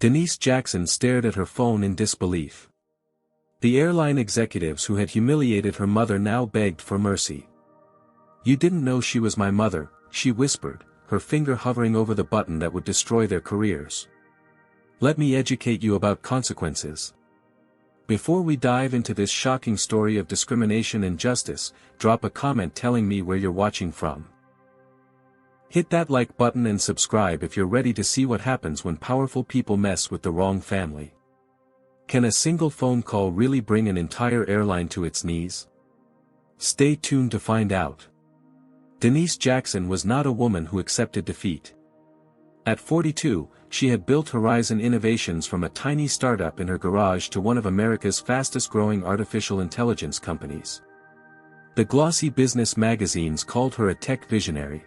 Denise Jackson stared at her phone in disbelief. The airline executives who had humiliated her mother now begged for mercy. "You didn't know she was my mother," she whispered, her finger hovering over the button that would destroy their careers. "Let me educate you about consequences. Before we dive into this shocking story of discrimination and justice, drop a comment telling me where you're watching from. Hit that like button and subscribe if you're ready to see what happens when powerful people mess with the wrong family. Can a single phone call really bring an entire airline to its knees? Stay tuned to find out. Denise Jackson was not a woman who accepted defeat. At 42, she had built Horizon Innovations from a tiny startup in her garage to one of America's fastest-growing artificial intelligence companies. The glossy business magazines called her a tech visionary.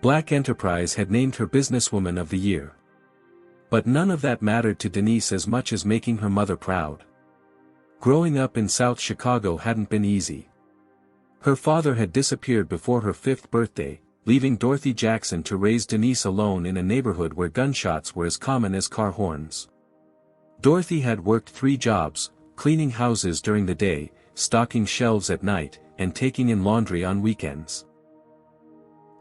Black Enterprise had named her Businesswoman of the Year. But none of that mattered to Denise as much as making her mother proud. Growing up in South Chicago hadn't been easy. Her father had disappeared before her 5th birthday, leaving Dorothy Jackson to raise Denise alone in a neighborhood where gunshots were as common as car horns. Dorothy had worked 3 jobs, cleaning houses during the day, stocking shelves at night, and taking in laundry on weekends.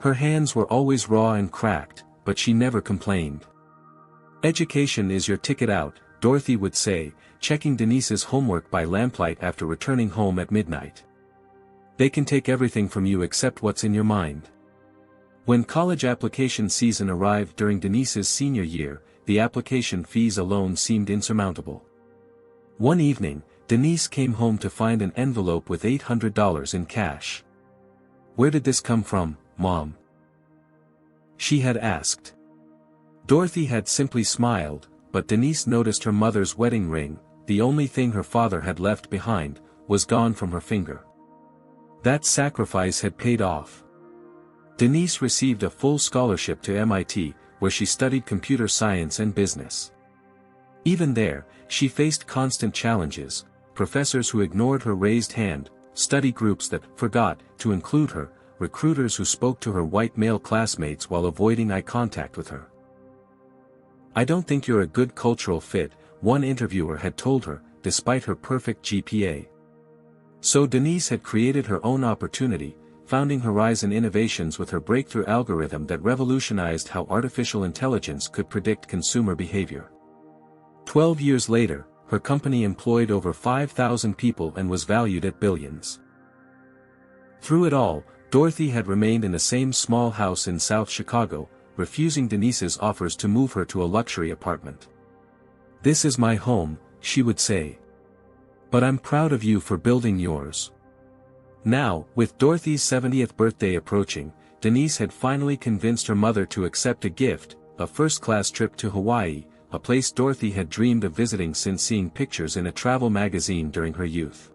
Her hands were always raw and cracked, but she never complained. "Education is your ticket out," Dorothy would say, checking Denise's homework by lamplight after returning home at midnight. "They can take everything from you except what's in your mind." When college application season arrived during Denise's senior year, the application fees alone seemed insurmountable. One evening, Denise came home to find an envelope with $800 in cash. "Where did this come from, Mom?" she had asked. Dorothy had simply smiled, but Denise noticed her mother's wedding ring, the only thing her father had left behind, was gone from her finger. That sacrifice had paid off. Denise received a full scholarship to MIT, where she studied computer science and business. Even there, she faced constant challenges: professors who ignored her raised hand, study groups that forgot to include her, recruiters who spoke to her white male classmates while avoiding eye contact with her. "I don't think you're a good cultural fit," one interviewer had told her, despite her perfect GPA. So Denise had created her own opportunity, founding Horizon Innovations with her breakthrough algorithm that revolutionized how artificial intelligence could predict consumer behavior. 12 years later, her company employed over 5,000 people and was valued at billions. Through it all, Dorothy had remained in the same small house in South Chicago, refusing Denise's offers to move her to a luxury apartment. "This is my home," she would say. "But I'm proud of you for building yours." Now, with Dorothy's 70th birthday approaching, Denise had finally convinced her mother to accept a gift, a first-class trip to Hawaii, a place Dorothy had dreamed of visiting since seeing pictures in a travel magazine during her youth.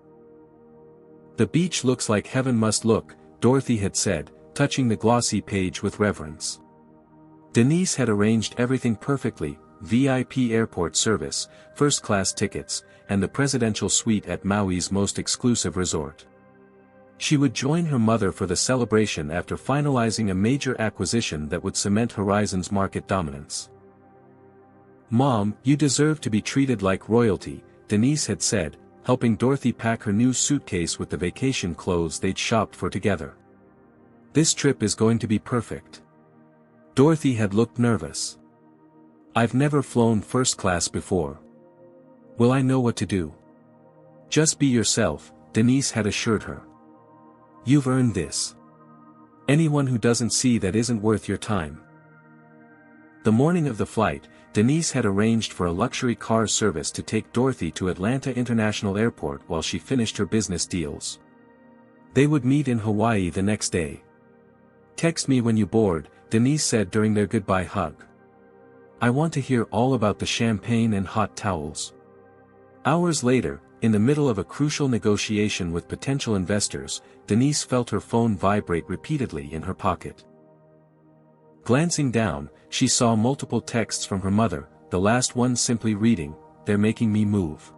"The beach looks like heaven must look," Dorothy had said, touching the glossy page with reverence. Denise had arranged everything perfectly: VIP airport service, first-class tickets, and the presidential suite at Maui's most exclusive resort. She would join her mother for the celebration after finalizing a major acquisition that would cement Horizon's market dominance. "Mom, you deserve to be treated like royalty," Denise had said, helping Dorothy pack her new suitcase with the vacation clothes they'd shopped for together. "This trip is going to be perfect." Dorothy had looked nervous. "I've never flown first class before. Will I know what to do?" "Just be yourself," Denise had assured her. "You've earned this. Anyone who doesn't see that isn't worth your time." The morning of the flight, Denise had arranged for a luxury car service to take Dorothy to Atlanta International Airport while she finished her business deals. They would meet in Hawaii the next day. "Text me when you board," Denise said during their goodbye hug. "I want to hear all about the champagne and hot towels." Hours later, in the middle of a crucial negotiation with potential investors, Denise felt her phone vibrate repeatedly in her pocket. Glancing down, she saw multiple texts from her mother, the last one simply reading, "They're making me move.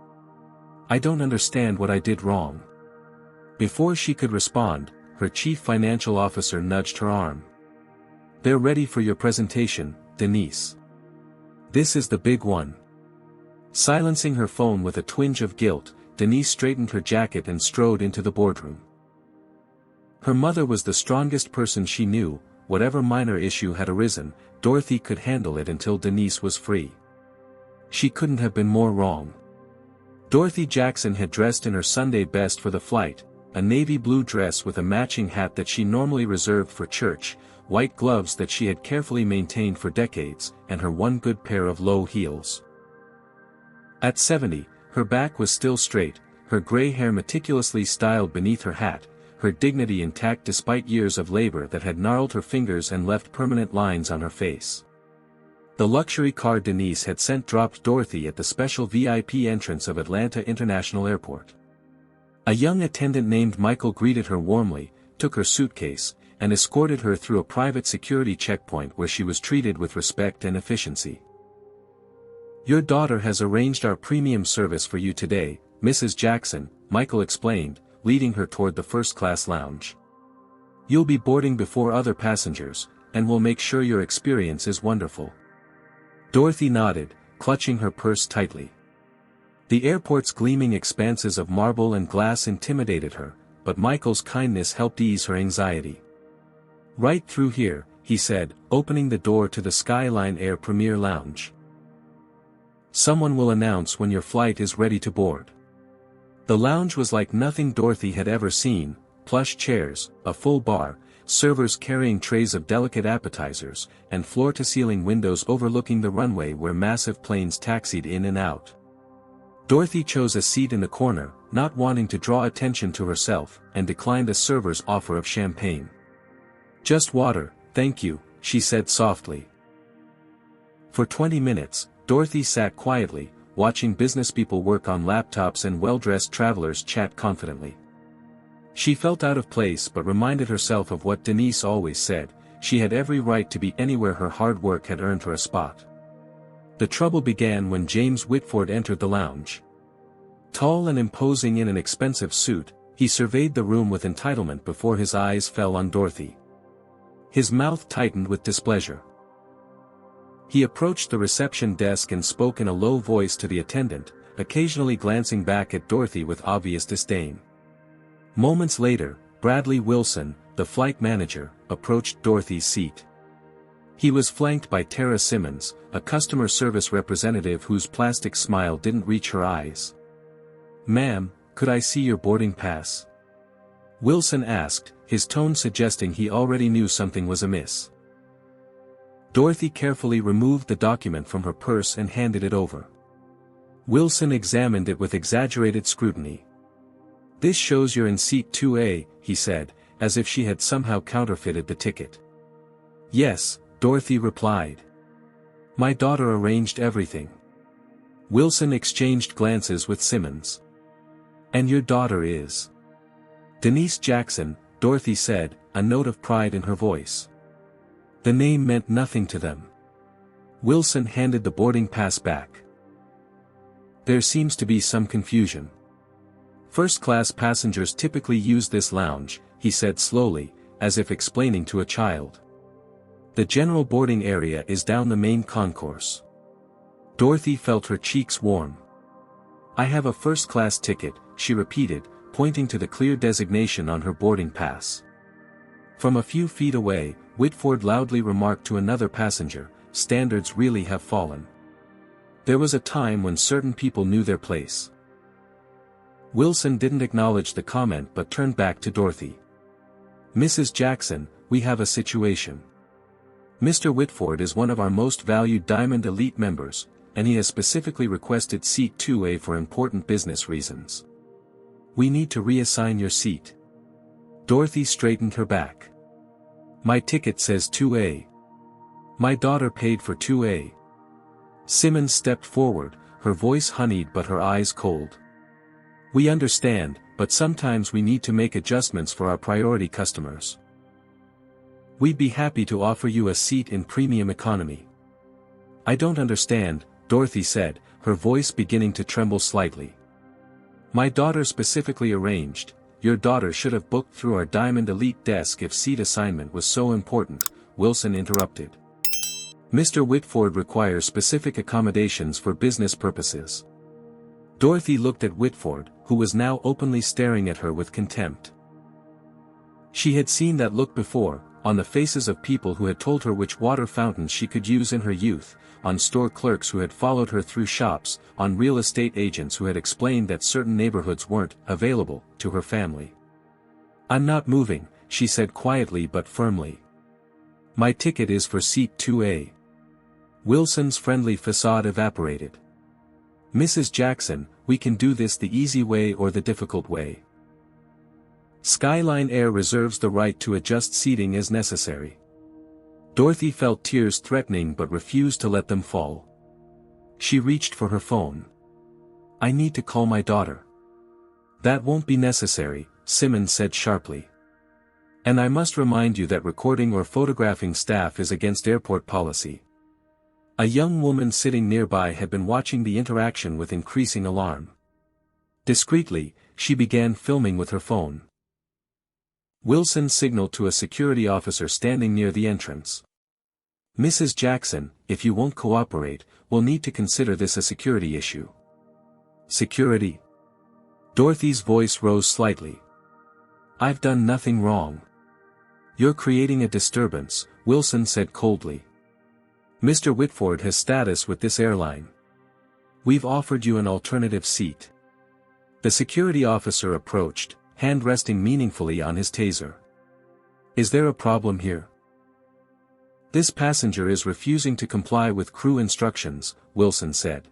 I don't understand what I did wrong." Before she could respond, her chief financial officer nudged her arm. "They're ready for your presentation, Denise." This is the big one. Silencing her phone with a twinge of guilt, Denise straightened her jacket and strode into the boardroom. Her mother was the strongest person she knew. Whatever minor issue had arisen, Dorothy could handle it until Denise was free. She couldn't have been more wrong. Dorothy Jackson had dressed in her Sunday best for the flight, a navy blue dress with a matching hat that she normally reserved for church, white gloves that she had carefully maintained for decades, and her one good pair of low heels. At 70, her back was still straight, her gray hair meticulously styled beneath her hat, her dignity intact despite years of labor that had gnarled her fingers and left permanent lines on her face. The luxury car Denise had sent dropped Dorothy at the special VIP entrance of Atlanta International Airport. A young attendant named Michael greeted her warmly, took her suitcase, and escorted her through a private security checkpoint where she was treated with respect and efficiency. "Your daughter has arranged our premium service for you today, Mrs. Jackson," Michael explained, leading her toward the first-class lounge. "You'll be boarding before other passengers, and we'll make sure your experience is wonderful." Dorothy nodded, clutching her purse tightly. The airport's gleaming expanses of marble and glass intimidated her, but Michael's kindness helped ease her anxiety. "Right through here," he said, opening the door to the Skyline Air Premier Lounge. "Someone will announce when your flight is ready to board." The lounge was like nothing Dorothy had ever seen: plush chairs, a full bar, servers carrying trays of delicate appetizers, and floor-to-ceiling windows overlooking the runway where massive planes taxied in and out. Dorothy chose a seat in the corner, not wanting to draw attention to herself, and declined the server's offer of champagne. "Just water, thank you," she said softly. For 20 minutes, Dorothy sat quietly, watching businesspeople work on laptops and well-dressed travelers chat confidently. She felt out of place but reminded herself of what Denise always said: she had every right to be anywhere her hard work had earned her a spot. The trouble began when James Whitford entered the lounge. Tall and imposing in an expensive suit, he surveyed the room with entitlement before his eyes fell on Dorothy. His mouth tightened with displeasure. He approached the reception desk and spoke in a low voice to the attendant, occasionally glancing back at Dorothy with obvious disdain. Moments later, Bradley Wilson, the flight manager, approached Dorothy's seat. He was flanked by Tara Simmons, a customer service representative whose plastic smile didn't reach her eyes. "Ma'am, could I see your boarding pass?" Wilson asked, his tone suggesting he already knew something was amiss. Dorothy carefully removed the document from her purse and handed it over. Wilson examined it with exaggerated scrutiny. "This shows you're in seat 2A, he said, as if she had somehow counterfeited the ticket. "Yes," Dorothy replied. "My daughter arranged everything." Wilson exchanged glances with Simmons. "And your daughter is?" "Denise Jackson," Dorothy said, a note of pride in her voice. The name meant nothing to them. Wilson handed the boarding pass back. "There seems to be some confusion. First-class passengers typically use this lounge," he said slowly, as if explaining to a child. "The general boarding area is down the main concourse." Dorothy felt her cheeks warm. "I have a first-class ticket," she repeated, pointing to the clear designation on her boarding pass. From a few feet away, Whitford loudly remarked to another passenger, "Standards really have fallen. There was a time when certain people knew their place." Wilson didn't acknowledge the comment but turned back to Dorothy. "Mrs. Jackson, we have a situation. Mr. Whitford is one of our most valued Diamond Elite members, and he has specifically requested seat 2A for important business reasons. We need to reassign your seat." Dorothy straightened her back. "My ticket says 2A. My daughter paid for 2A. Simmons stepped forward, her voice honeyed but her eyes cold. "We understand, but sometimes we need to make adjustments for our priority customers. We'd be happy to offer you a seat in premium economy." "I don't understand," Dorothy said, her voice beginning to tremble slightly. "My daughter specifically arranged. Your daughter should have booked through our Diamond Elite desk if seat assignment was so important," Wilson interrupted. Mr. Whitford requires specific accommodations for business purposes. Dorothy looked at Whitford, who was now openly staring at her with contempt. She had seen that look before, on the faces of people who had told her which water fountains she could use in her youth, on store clerks who had followed her through shops, on real estate agents who had explained that certain neighborhoods weren't available to her family. "I'm not moving," she said quietly but firmly. "My ticket is for seat 2A. Wilson's friendly facade evaporated. "Mrs. Jackson, we can do this the easy way or the difficult way. Skyline Air reserves the right to adjust seating as necessary." Dorothy felt tears threatening but refused to let them fall. She reached for her phone. "I need to call my daughter." "That won't be necessary," Simmons said sharply. "And I must remind you that recording or photographing staff is against airport policy." A young woman sitting nearby had been watching the interaction with increasing alarm. Discreetly, she began filming with her phone. Wilson signaled to a security officer standing near the entrance. "Mrs. Jackson, if you won't cooperate, we'll need to consider this a security issue." "Security?" Dorothy's voice rose slightly. "I've done nothing wrong." "You're creating a disturbance," Wilson said coldly. "Mr. Whitford has status with this airline. We've offered you an alternative seat." The security officer approached, hand resting meaningfully on his taser. "Is there a problem here?" "This passenger is refusing to comply with crew instructions," Wilson said.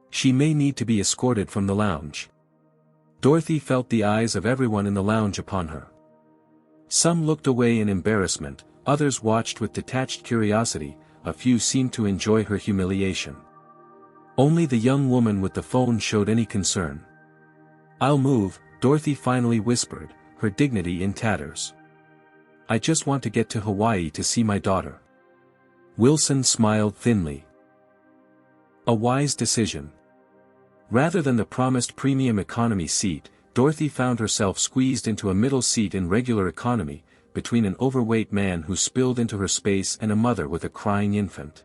"She may need to be escorted from the lounge." Dorothy felt the eyes of everyone in the lounge upon her. Some looked away in embarrassment, others watched with detached curiosity, a few seemed to enjoy her humiliation. Only the young woman with the phone showed any concern. "I'll move," Dorothy finally whispered, her dignity in tatters. "I just want to get to Hawaii to see my daughter." Wilson smiled thinly. A wise decision. Rather than the promised premium economy seat, Dorothy found herself squeezed into a middle seat in regular economy, between an overweight man who spilled into her space and a mother with a crying infant.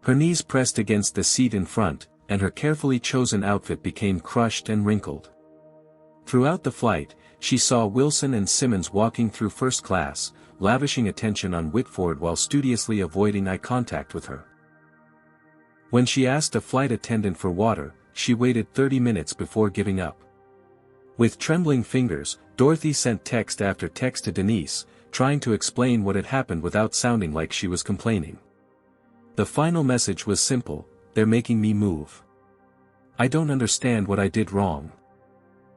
Her knees pressed against the seat in front, and her carefully chosen outfit became crushed and wrinkled. Throughout the flight, she saw Wilson and Simmons walking through first class, lavishing attention on Whitford while studiously avoiding eye contact with her. When she asked a flight attendant for water, she waited 30 minutes before giving up. With trembling fingers, Dorothy sent text after text to Denise, trying to explain what had happened without sounding like she was complaining. The final message was simple: "They're making me move. I don't understand what I did wrong."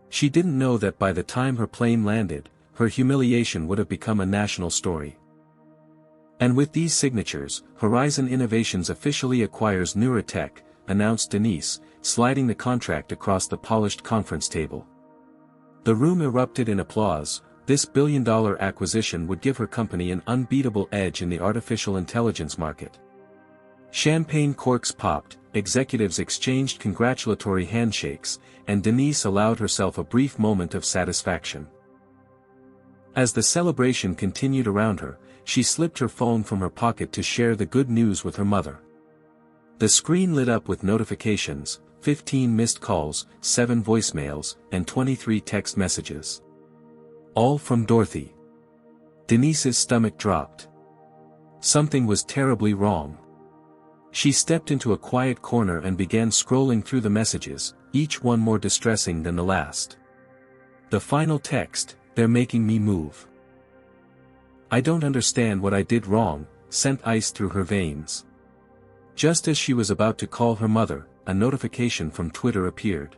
She didn't know that by the time her plane landed, her humiliation would have become a national story. "And with these signatures, Horizon Innovations officially acquires Neuratech," announced Denise, sliding the contract across the polished conference table. The room erupted in applause. This billion-dollar acquisition would give her company an unbeatable edge in the artificial intelligence market. Champagne corks popped, executives exchanged congratulatory handshakes, and Denise allowed herself a brief moment of satisfaction. As the celebration continued around her, she slipped her phone from her pocket to share the good news with her mother. The screen lit up with notifications: 15 missed calls, 7 voicemails, and 23 text messages. All from Dorothy. Denise's stomach dropped. Something was terribly wrong. She stepped into a quiet corner and began scrolling through the messages, each one more distressing than the last. The final text: "They're making me move. I don't understand what I did wrong," sent ice through her veins. Just as she was about to call her mother, a notification from Twitter appeared.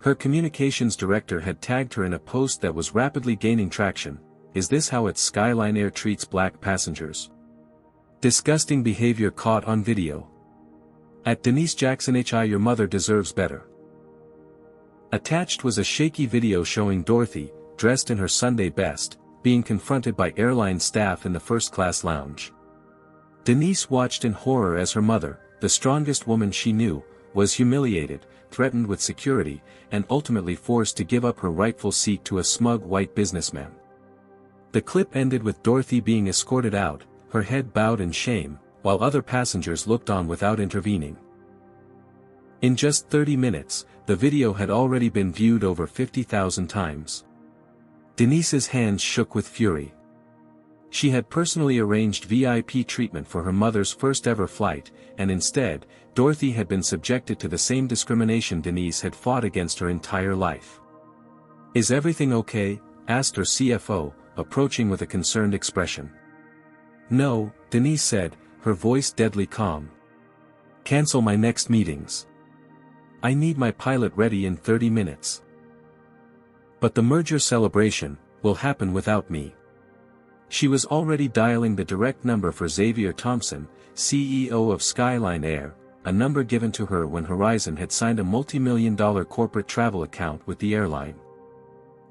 Her communications director had tagged her in a post that was rapidly gaining traction. "Is this how its Skyline Air treats black passengers? Disgusting behavior caught on video. At Denise Jackson HI, your mother deserves better." Attached was a shaky video showing Dorothy, dressed in her Sunday best, being confronted by airline staff in the first-class lounge. Denise watched in horror as her mother, the strongest woman she knew, was humiliated, threatened with security, and ultimately forced to give up her rightful seat to a smug white businessman. The clip ended with Dorothy being escorted out, her head bowed in shame, while other passengers looked on without intervening. In just 30 minutes, the video had already been viewed over 50,000 times. Denise's hands shook with fury. She had personally arranged VIP treatment for her mother's first-ever flight, and instead, Dorothy had been subjected to the same discrimination Denise had fought against her entire life. "Is everything okay?" asked her CFO, approaching with a concerned expression. "No," Denise said, her voice deadly calm. "Cancel my next meetings. I need my pilot ready in 30 minutes. But the merger celebration will happen without me." She was already dialing the direct number for Xavier Thompson, CEO of Skyline Air, a number given to her when Horizon had signed a multi-million-dollar corporate travel account with the airline.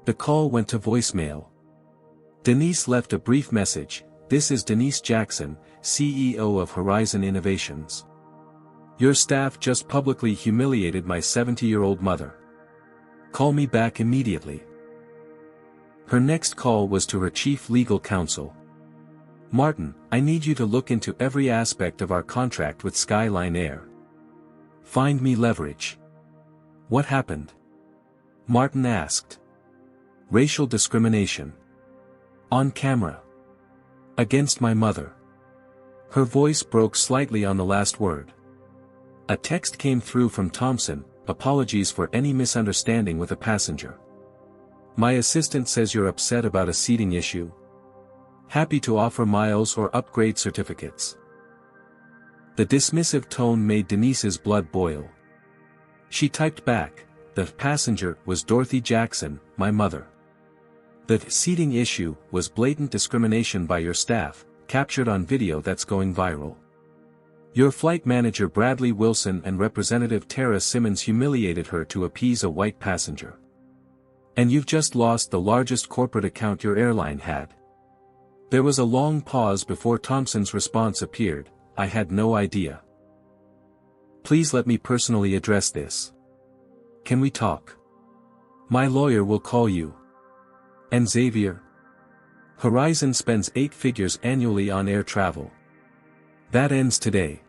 The call went to voicemail. Denise left a brief message: "This is Denise Jackson, CEO of Horizon Innovations. Your staff just publicly humiliated my 70-year-old mother. Call me back immediately." Her next call was to her chief legal counsel. "Martin, I need you to look into every aspect of our contract with Skyline Air. Find me leverage." "What happened?" Martin asked. "Racial discrimination. On camera. Against my mother." Her voice broke slightly on the last word. A text came through from Thompson: "Apologies for any misunderstanding with a passenger. My assistant says you're upset about a seating issue. Happy to offer miles or upgrade certificates." The dismissive tone made Denise's blood boil. She typed back: "The passenger was Dorothy Jackson, my mother. The seating issue was blatant discrimination by your staff, captured on video that's going viral. Your flight manager Bradley Wilson and Representative Tara Simmons humiliated her to appease a white passenger. And you've just lost the largest corporate account your airline had." There was a long pause before Thompson's response appeared: "I had no idea. Please let me personally address this. Can we talk? My lawyer will call you. And Xavier? Horizon spends 8 figures annually on air travel. That ends today."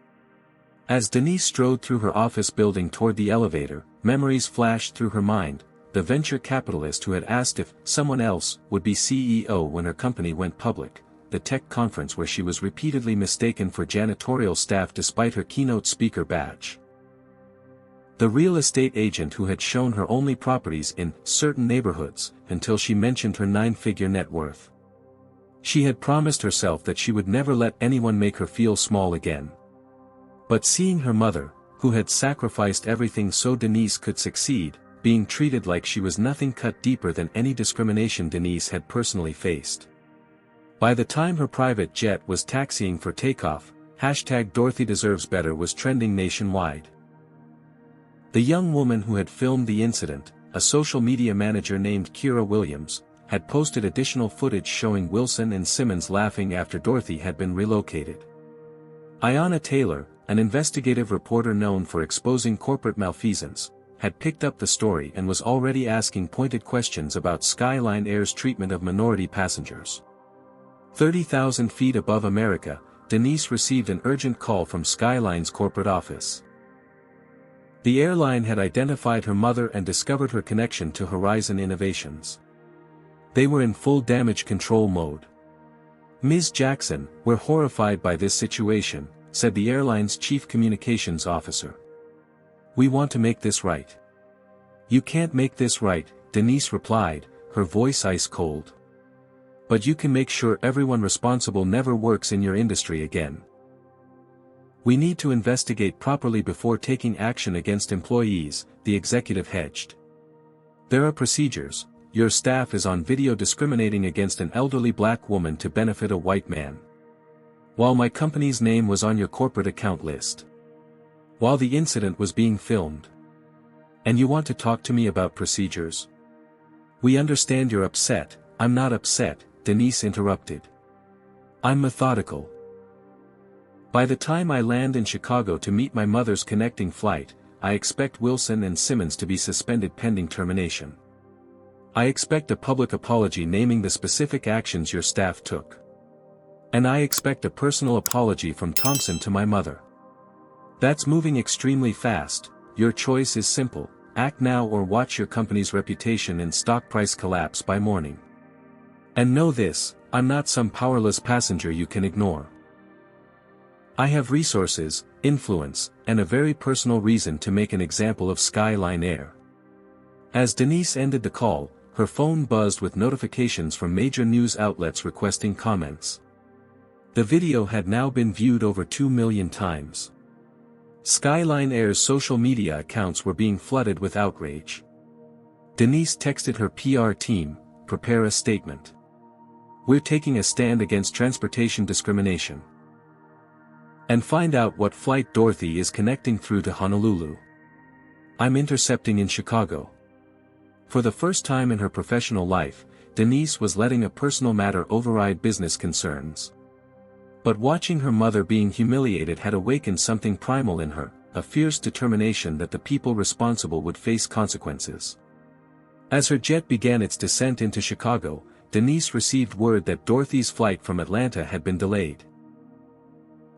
As Denise strode through her office building toward the elevator, memories flashed through her mind: the venture capitalist who had asked if someone else would be CEO when her company went public, the tech conference where she was repeatedly mistaken for janitorial staff despite her keynote speaker badge. The real estate agent who had shown her only properties in certain neighborhoods, until she mentioned her 9-figure net worth. She had promised herself that she would never let anyone make her feel small again. But seeing her mother, who had sacrificed everything so Denise could succeed, being treated like she was nothing, cut deeper than any discrimination Denise had personally faced. By the time her private jet was taxiing for takeoff, #DorothyDeservesBetter was trending nationwide. The young woman who had filmed the incident, a social media manager named Kira Williams, had posted additional footage showing Wilson and Simmons laughing after Dorothy had been relocated. Ayanna Taylor, an investigative reporter known for exposing corporate malfeasance, had picked up the story and was already asking pointed questions about Skyline Air's treatment of minority passengers. 30,000 feet above America, Denise received an urgent call from Skyline's corporate office. The airline had identified her mother and discovered her connection to Horizon Innovations. They were in full damage control mode. "Ms. Jackson, we're horrified by this situation," said the airline's chief communications officer. "We want to make this right." "You can't make this right," Denise replied, her voice ice cold. "But you can make sure everyone responsible never works in your industry again. We need to investigate properly before taking action against employees," the executive hedged. "There are procedures. Your staff is on video discriminating against an elderly black woman to benefit a white man. While my company's name was on your corporate account list. While the incident was being filmed. And you want to talk to me about procedures? We understand you're upset." "I'm not upset," Denise interrupted. "I'm methodical. By the time I land in Chicago to meet my mother's connecting flight, I expect Wilson and Simmons to be suspended pending termination. I expect a public apology naming the specific actions your staff took. And I expect a personal apology from Thompson to my mother. That's moving extremely fast. Your choice is simple: act now or watch your company's reputation and stock price collapse by morning. And know this, I'm not some powerless passenger you can ignore. I have resources, influence, and a very personal reason to make an example of Skyline Air. As Denise ended the call, her phone buzzed with notifications from major news outlets requesting comments. The video had now been viewed over 2 million times. Skyline Air's social media accounts were being flooded with outrage. Denise texted her PR team, "Prepare a statement. We're taking a stand against transportation discrimination. And find out what flight Dorothy is connecting through to Honolulu. I'm intercepting in Chicago." For the first time in her professional life, Denise was letting a personal matter override business concerns. But watching her mother being humiliated had awakened something primal in her, a fierce determination that the people responsible would face consequences. As her jet began its descent into Chicago, Denise received word that Dorothy's flight from Atlanta had been delayed.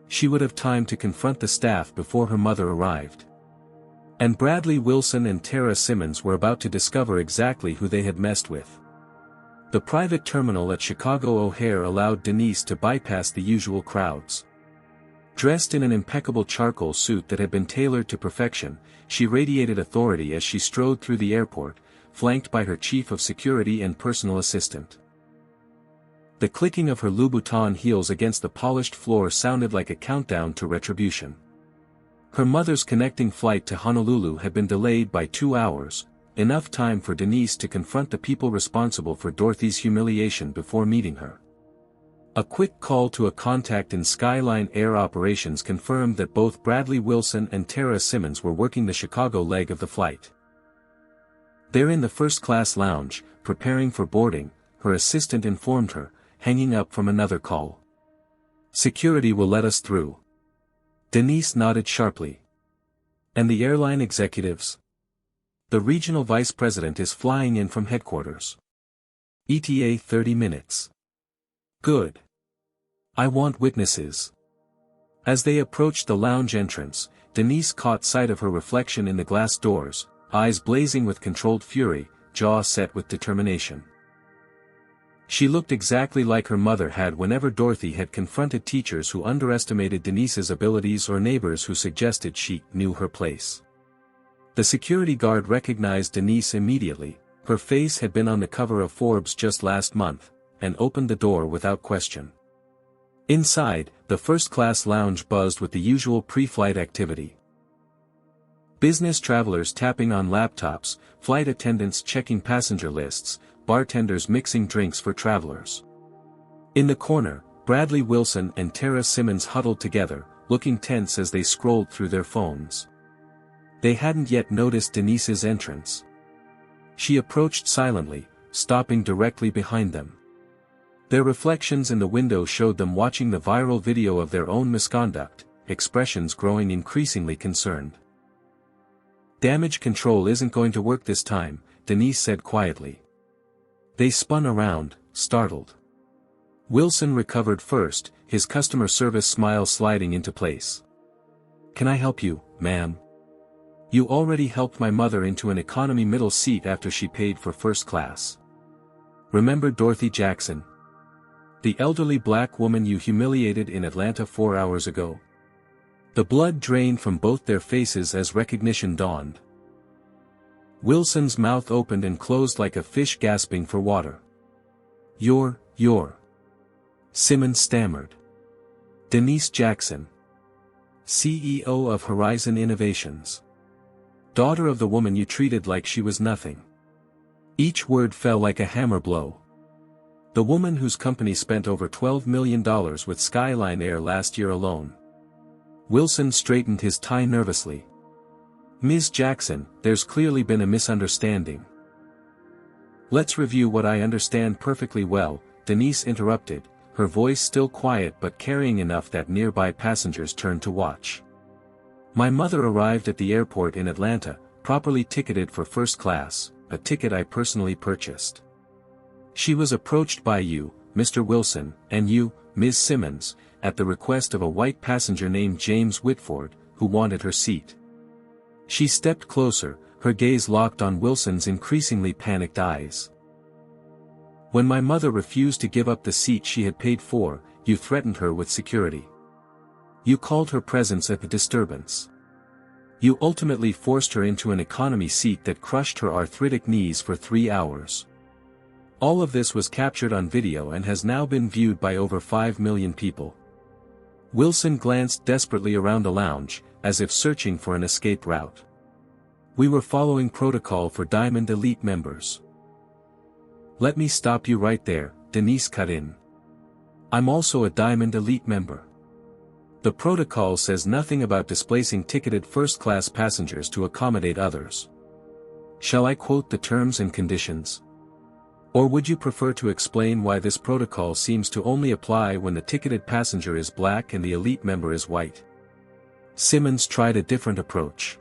She would have time to confront the staff before her mother arrived. And Bradley Wilson and Tara Simmons were about to discover exactly who they had messed with. The private terminal at Chicago O'Hare allowed Denise to bypass the usual crowds. Dressed in an impeccable charcoal suit that had been tailored to perfection, she radiated authority as she strode through the airport, flanked by her chief of security and personal assistant. The clicking of her Louboutin heels against the polished floor sounded like a countdown to retribution. Her mother's connecting flight to Honolulu had been delayed by 2 hours, enough time for Denise to confront the people responsible for Dorothy's humiliation before meeting her. A quick call to a contact in Skyline Air operations confirmed that both Bradley Wilson and Tara Simmons were working the Chicago leg of the flight. "They're in the first-class lounge, preparing for boarding," her assistant informed her, hanging up from another call. "Security will let us through." Denise nodded sharply. "And the airline executives?" "The regional vice president is flying in from headquarters. ETA 30 minutes. "Good. I want witnesses." As they approached the lounge entrance, Denise caught sight of her reflection in the glass doors, eyes blazing with controlled fury, jaw set with determination. She looked exactly like her mother had whenever Dorothy had confronted teachers who underestimated Denise's abilities or neighbors who suggested she knew her place. The security guard recognized Denise immediately. Her face had been on the cover of Forbes just last month, and opened the door without question. Inside, the first-class lounge buzzed with the usual pre-flight activity. Business travelers tapping on laptops, flight attendants checking passenger lists, bartenders mixing drinks for travelers. In the corner, Bradley Wilson and Tara Simmons huddled together, looking tense as they scrolled through their phones. They hadn't yet noticed Denise's entrance. She approached silently, stopping directly behind them. Their reflections in the window showed them watching the viral video of their own misconduct, expressions growing increasingly concerned. "Damage control isn't going to work this time," Denise said quietly. They spun around, startled. Wilson recovered first, his customer service smile sliding into place. "Can I help you, ma'am?" "You already helped my mother into an economy middle seat after she paid for first class. Remember Dorothy Jackson? The elderly black woman you humiliated in Atlanta 4 hours ago?" The blood drained from both their faces as recognition dawned. Wilson's mouth opened and closed like a fish gasping for water. You're. Simmons stammered. "Denise Jackson. CEO of Horizon Innovations. Daughter of the woman you treated like she was nothing." Each word fell like a hammer blow. The woman whose company spent over $12 million with Skyline Air last year alone. Wilson straightened his tie nervously. "Ms. Jackson, there's clearly been a misunderstanding." "Let's review what I understand perfectly well," Denise interrupted, her voice still quiet but carrying enough that nearby passengers turned to watch. "My mother arrived at the airport in Atlanta, properly ticketed for first class, a ticket I personally purchased. She was approached by you, Mr. Wilson, and you, Ms. Simmons, at the request of a white passenger named James Whitford, who wanted her seat." She stepped closer, her gaze locked on Wilson's increasingly panicked eyes. "When my mother refused to give up the seat she had paid for, you threatened her with security. You called her presence a disturbance. You ultimately forced her into an economy seat that crushed her arthritic knees for 3 hours. All of this was captured on video and has now been viewed by over 5 million people." Wilson glanced desperately around the lounge, as if searching for an escape route. "We were following protocol for Diamond Elite members." "Let me stop you right there," Denise cut in. "I'm also a Diamond Elite member. The protocol says nothing about displacing ticketed first-class passengers to accommodate others. Shall I quote the terms and conditions? Or would you prefer to explain why this protocol seems to only apply when the ticketed passenger is black and the elite member is white?" Simmons tried a different approach.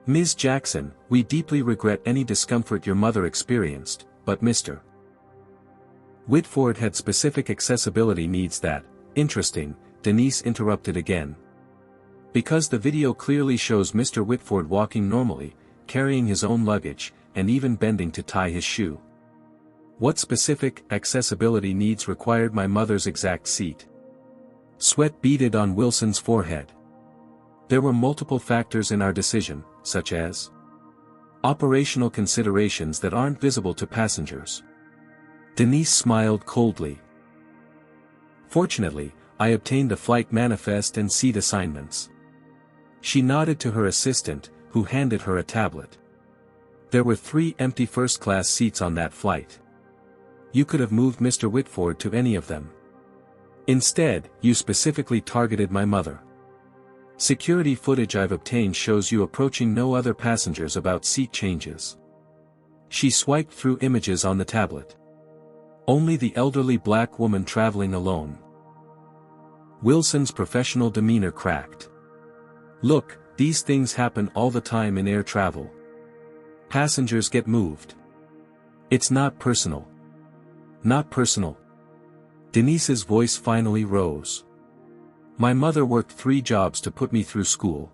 "Ms. Jackson, we deeply regret any discomfort your mother experienced, but Mr. Whitford had specific accessibility needs that." "Interesting," Denise interrupted again. "Because the video clearly shows Mr. Whitford walking normally, carrying his own luggage, and even bending to tie his shoe. What specific accessibility needs required my mother's exact seat?" Sweat beaded on Wilson's forehead. "There were multiple factors in our decision, such as operational considerations that aren't visible to passengers." Denise smiled coldly. "Fortunately, I obtained a flight manifest and seat assignments." She nodded to her assistant, who handed her a tablet. "There were 3 empty first-class seats on that flight. You could have moved Mr. Whitford to any of them. Instead, you specifically targeted my mother. Security footage I've obtained shows you approaching no other passengers about seat changes." She swiped through images on the tablet. "Only the elderly black woman traveling alone." Wilson's professional demeanor cracked. "Look, these things happen all the time in air travel. Passengers get moved. It's not personal." "Not personal." Denise's voice finally rose. "My mother worked 3 jobs to put me through school.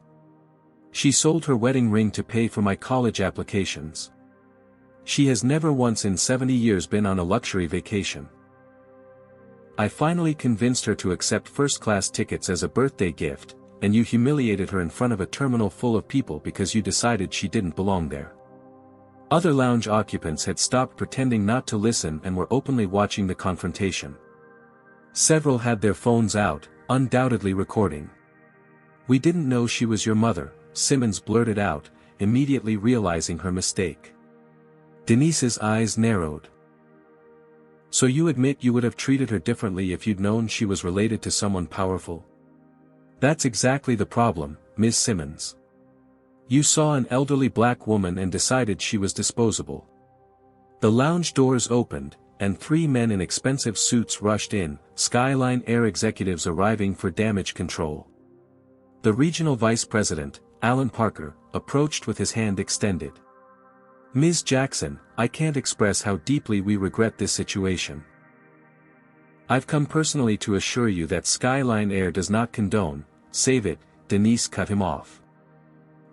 She sold her wedding ring to pay for my college applications. She has never once in 70 years been on a luxury vacation. I finally convinced her to accept first-class tickets as a birthday gift, and you humiliated her in front of a terminal full of people because you decided she didn't belong there." Other lounge occupants had stopped pretending not to listen and were openly watching the confrontation. Several had their phones out, undoubtedly recording. "We didn't know she was your mother," Simmons blurted out, immediately realizing her mistake. Denise's eyes narrowed. "So you admit you would have treated her differently if you'd known she was related to someone powerful?" "That's exactly the problem, Ms. Simmons. You saw an elderly black woman and decided she was disposable. The lounge doors opened, and 3 men in expensive suits rushed in, Skyline Air executives arriving for damage control. The regional vice president, Alan Parker, approached with his hand extended. "Ms. Jackson, I can't express how deeply we regret this situation. I've come personally to assure you that Skyline Air does not condone." "Save it," Denise cut him off.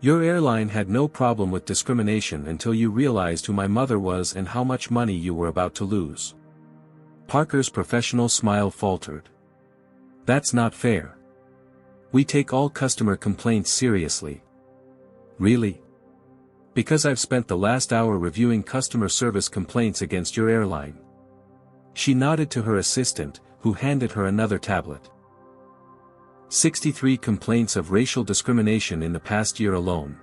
"Your airline had no problem with discrimination until you realized who my mother was and how much money you were about to lose." Parker's professional smile faltered. "That's not fair. We take all customer complaints seriously." "Really?" "Because I've spent the last hour reviewing customer service complaints against your airline." She nodded to her assistant, who handed her another tablet. 63 complaints of racial discrimination in the past year alone.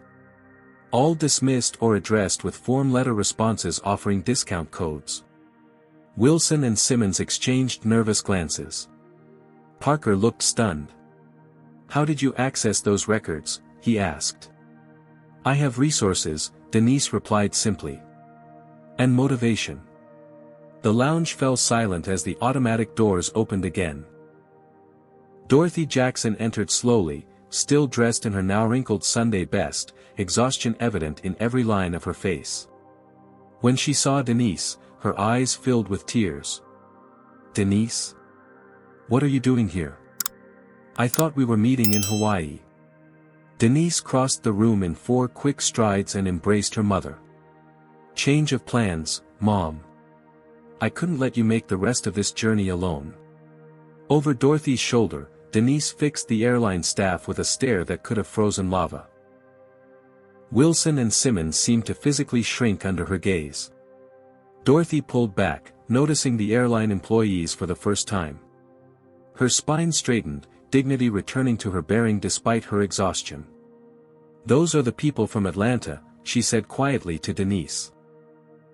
All dismissed or addressed with form letter responses offering discount codes. Wilson and Simmons exchanged nervous glances. Parker looked stunned. "How did you access those records?" he asked. "I have resources," Denise replied simply. "And motivation." The lounge fell silent as the automatic doors opened again. Dorothy Jackson entered slowly, still dressed in her now wrinkled Sunday best, exhaustion evident in every line of her face. When she saw Denise, her eyes filled with tears. Denise? What are you doing here? I thought we were meeting in Hawaii. Denise crossed the room in 4 quick strides and embraced her mother. Change of plans, Mom. I couldn't let you make the rest of this journey alone. Over Dorothy's shoulder, Denise fixed the airline staff with a stare that could have frozen lava. Wilson and Simmons seemed to physically shrink under her gaze. Dorothy pulled back, noticing the airline employees for the first time. Her spine straightened, dignity returning to her bearing despite her exhaustion. Those are the people from Atlanta, she said quietly to Denise.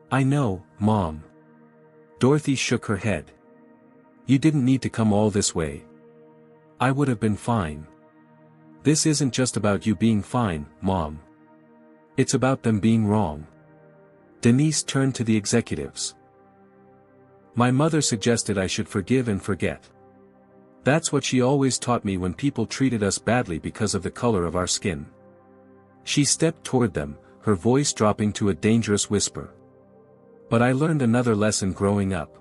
I know, Mom. Dorothy shook her head. You didn't need to come all this way. I would have been fine. This isn't just about you being fine, Mom. It's about them being wrong. Denise turned to the executives. My mother suggested I should forgive and forget. That's what she always taught me when people treated us badly because of the color of our skin. She stepped toward them, her voice dropping to a dangerous whisper. But I learned another lesson growing up.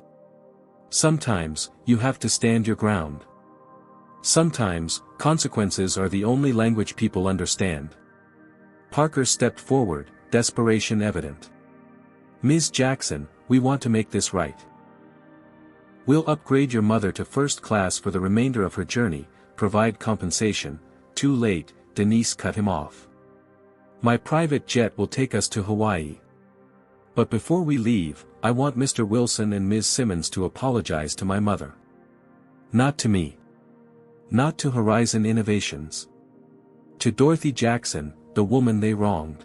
Sometimes, you have to stand your ground. Sometimes, consequences are the only language people understand. Parker stepped forward, desperation evident. Ms. Jackson, we want to make this right. We'll upgrade your mother to first class for the remainder of her journey, provide compensation. Too late, Denise cut him off. My private jet will take us to Hawaii. But before we leave, I want Mr. Wilson and Ms. Simmons to apologize to my mother. Not to me. Not to Horizon Innovations. To Dorothy Jackson, the woman they wronged.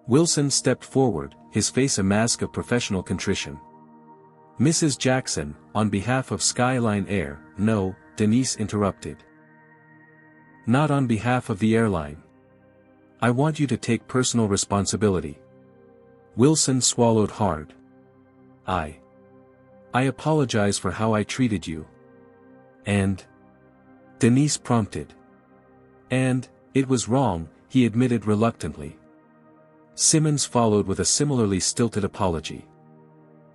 Wilson stepped forward, his face a mask of professional contrition. Mrs. Jackson, on behalf of Skyline Air, no, Denise interrupted. Not on behalf of the airline. I want you to take personal responsibility. Wilson swallowed hard. I apologize for how I treated you. And? Denise prompted. And, it was wrong, he admitted reluctantly. Simmons followed with a similarly stilted apology.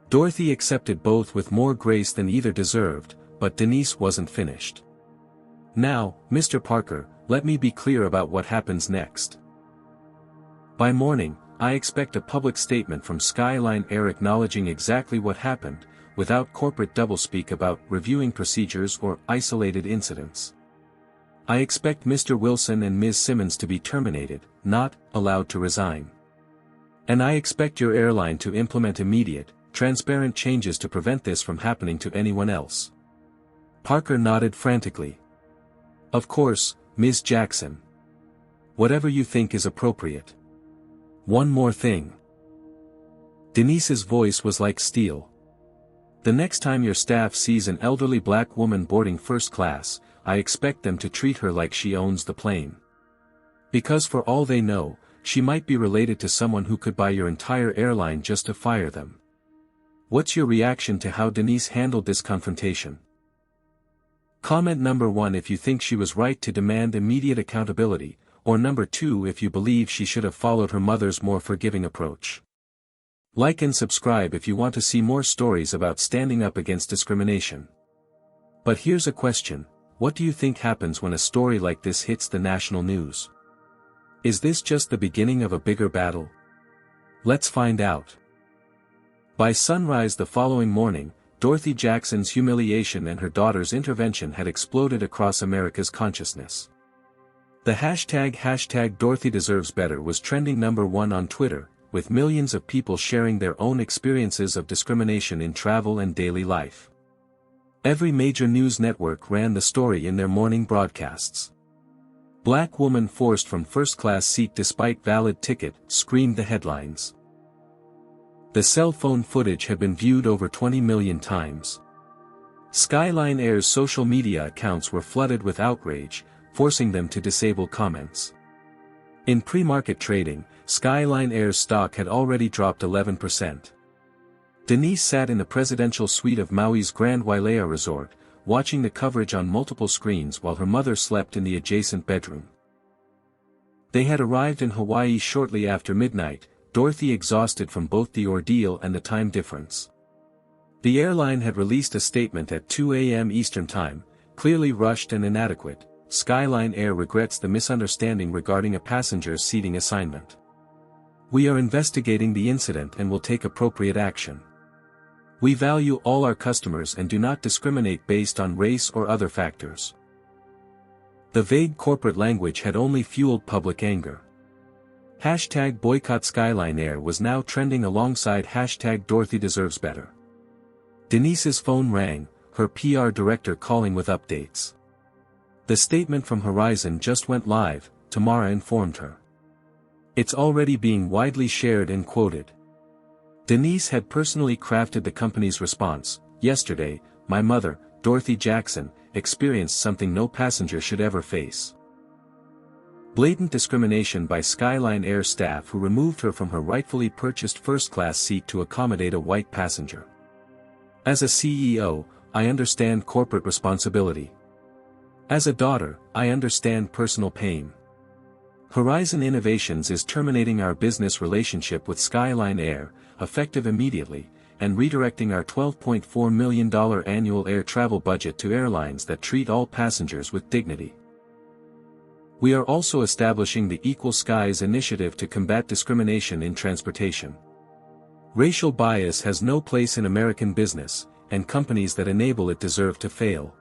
Dorothy accepted both with more grace than either deserved, but Denise wasn't finished. Now, Mr. Parker, let me be clear about what happens next. By morning, I expect a public statement from Skyline Air acknowledging exactly what happened, without corporate doublespeak about reviewing procedures or isolated incidents. I expect Mr. Wilson and Ms. Simmons to be terminated, not allowed to resign. And I expect your airline to implement immediate, transparent changes to prevent this from happening to anyone else. Parker nodded frantically. Of course, Ms. Jackson. Whatever you think is appropriate. One more thing. Denise's voice was like steel. The next time your staff sees an elderly black woman boarding first class, I expect them to treat her like she owns the plane. Because for all they know, she might be related to someone who could buy your entire airline just to fire them. What's your reaction to how Denise handled this confrontation? Comment number 1 if you think she was right to demand immediate accountability, or number 2 if you believe she should have followed her mother's more forgiving approach. Like and subscribe if you want to see more stories about standing up against discrimination. But here's a question, what do you think happens when a story like this hits the national news? Is this just the beginning of a bigger battle? Let's find out. By sunrise the following morning, Dorothy Jackson's humiliation and her daughter's intervention had exploded across America's consciousness. The hashtag Dorothy Deserves Better was trending number 1 on Twitter, with millions of people sharing their own experiences of discrimination in travel and daily life. Every major news network ran the story in their morning broadcasts. Black woman forced from first-class seat despite valid ticket, screamed the headlines. The cell phone footage had been viewed over 20 million times. Skyline Air's social media accounts were flooded with outrage, forcing them to disable comments. In pre-market trading, Skyline Air's stock had already dropped 11%. Denise sat in the presidential suite of Maui's Grand Wailea Resort, watching the coverage on multiple screens while her mother slept in the adjacent bedroom. They had arrived in Hawaii shortly after midnight, Dorothy exhausted from both the ordeal and the time difference. The airline had released a statement at 2 a.m. Eastern Time, clearly rushed and inadequate. Skyline Air regrets the misunderstanding regarding a passenger's seating assignment. We are investigating the incident and will take appropriate action. We value all our customers and do not discriminate based on race or other factors. The vague corporate language had only fueled public anger. Hashtag boycott Skyline Air was now trending alongside hashtag Dorothy deserves better. Denise's phone rang, her PR director calling with updates. The statement from Horizon just went live, Tamara informed her. It's already being widely shared and quoted. Denise had personally crafted the company's response. Yesterday, my mother, Dorothy Jackson, experienced something no passenger should ever face. Blatant discrimination by Skyline Air staff who removed her from her rightfully purchased first-class seat to accommodate a white passenger. As a CEO, I understand corporate responsibility. As a daughter, I understand personal pain. Horizon Innovations is terminating our business relationship with Skyline Air, effective immediately, and redirecting our $12.4 million annual air travel budget to airlines that treat all passengers with dignity. We are also establishing the Equal Skies initiative to combat discrimination in transportation. Racial bias has no place in American business, and companies that enable it deserve to fail.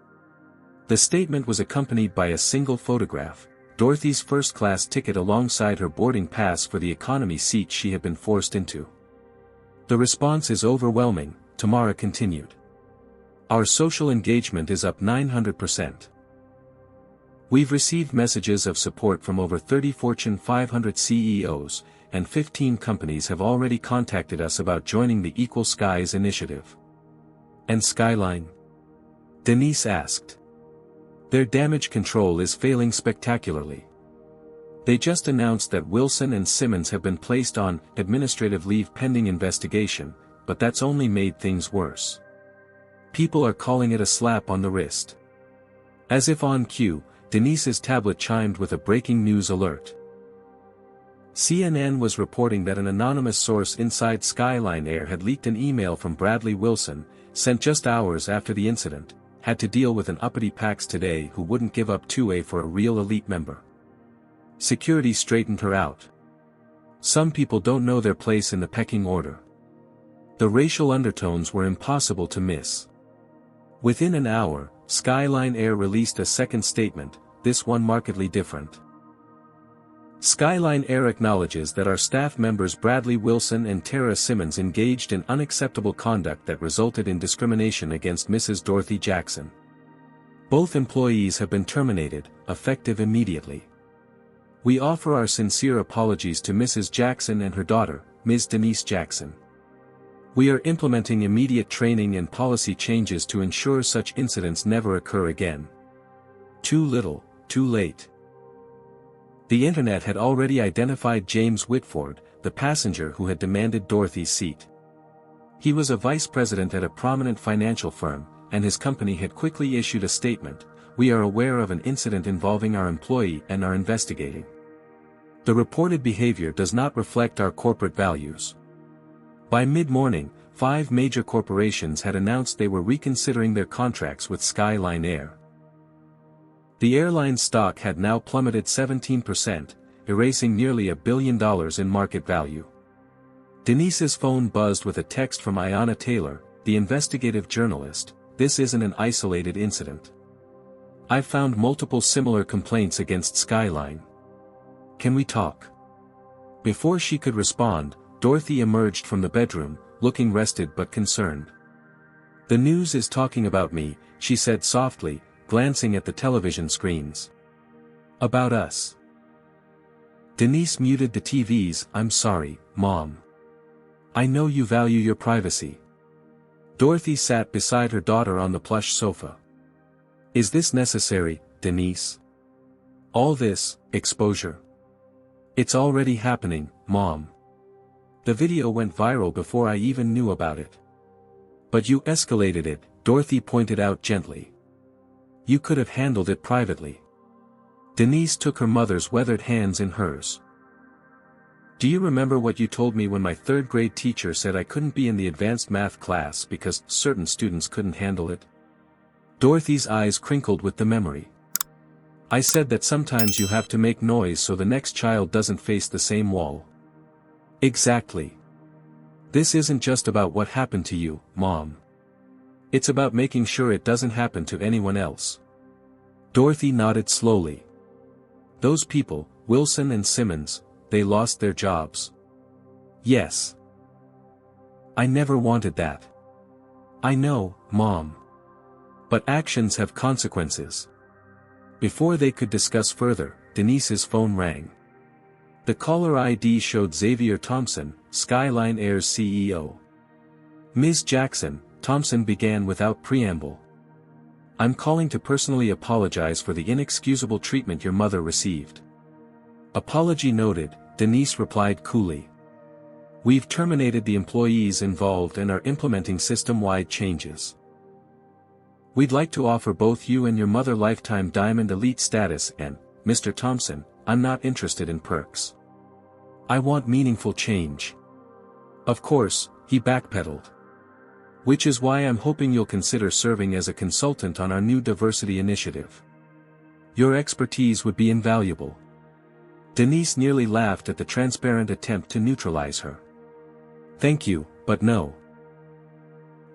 The statement was accompanied by a single photograph, Dorothy's first-class ticket alongside her boarding pass for the economy seat she had been forced into. The response is overwhelming, Tamara continued. Our social engagement is up 900%. We've received messages of support from over 30 Fortune 500 CEOs, and 15 companies have already contacted us about joining the Equal Skies initiative. And Skyline? Denise asked. Their damage control is failing spectacularly. They just announced that Wilson and Simmons have been placed on administrative leave pending investigation, but that's only made things worse. People are calling it a slap on the wrist. As if on cue, Denise's tablet chimed with a breaking news alert. CNN was reporting that an anonymous source inside Skyline Air had leaked an email from Bradley Wilson, sent just hours after the incident, had to deal with an uppity PAX today who wouldn't give up 2A for a real elite member. Security straightened her out. Some people don't know their place in the pecking order. The racial undertones were impossible to miss. Within an hour, Skyline Air released a second statement, this one markedly different. Skyline Air acknowledges that our staff members Bradley Wilson and Tara Simmons engaged in unacceptable conduct that resulted in discrimination against Mrs. Dorothy Jackson. Both employees have been terminated, effective immediately. We offer our sincere apologies to Mrs. Jackson and her daughter, Ms. Denise Jackson. We are implementing immediate training and policy changes to ensure such incidents never occur again. Too little, too late. The internet had already identified James Whitford, the passenger who had demanded Dorothy's seat. He was a vice president at a prominent financial firm, and his company had quickly issued a statement, "We are aware of an incident involving our employee and are investigating. The reported behavior does not reflect our corporate values." By mid-morning, 5 major corporations had announced they were reconsidering their contracts with Skyline Air. The airline's stock had now plummeted 17%, erasing nearly $1 billion in market value. Denise's phone buzzed with a text from Ayanna Taylor, the investigative journalist. This isn't an isolated incident. I've found multiple similar complaints against Skyline. Can we talk? Before she could respond, Dorothy emerged from the bedroom, looking rested but concerned. The news is talking about me, she said softly, glancing at the television screens. About us. Denise muted the TVs. I'm sorry, Mom. I know you value your privacy. Dorothy sat beside her daughter on the plush sofa. Is this necessary, Denise? All this, exposure. It's already happening, Mom. The video went viral before I even knew about it. But you escalated it, Dorothy pointed out gently. You could have handled it privately. Denise took her mother's weathered hands in hers. Do you remember what you told me when my third-grade teacher said I couldn't be in the advanced math class because certain students couldn't handle it? Dorothy's eyes crinkled with the memory. I said that sometimes you have to make noise so the next child doesn't face the same wall. Exactly. This isn't just about what happened to you, Mom. It's about making sure it doesn't happen to anyone else. Dorothy nodded slowly. Those people, Wilson and Simmons, they lost their jobs. Yes. I never wanted that. I know, Mom. But actions have consequences. Before they could discuss further, Denise's phone rang. The caller ID showed Xavier Thompson, Skyline Air's CEO. Ms. Jackson, Thompson began without preamble. I'm calling to personally apologize for the inexcusable treatment your mother received. Apology noted, Denise replied coolly. We've terminated the employees involved and are implementing system-wide changes. We'd like to offer both you and your mother lifetime Diamond Elite status and, Mr. Thompson, I'm not interested in perks. I want meaningful change. Of course, he backpedaled. Which is why I'm hoping you'll consider serving as a consultant on our new diversity initiative. Your expertise would be invaluable. Denise nearly laughed at the transparent attempt to neutralize her. Thank you, but no.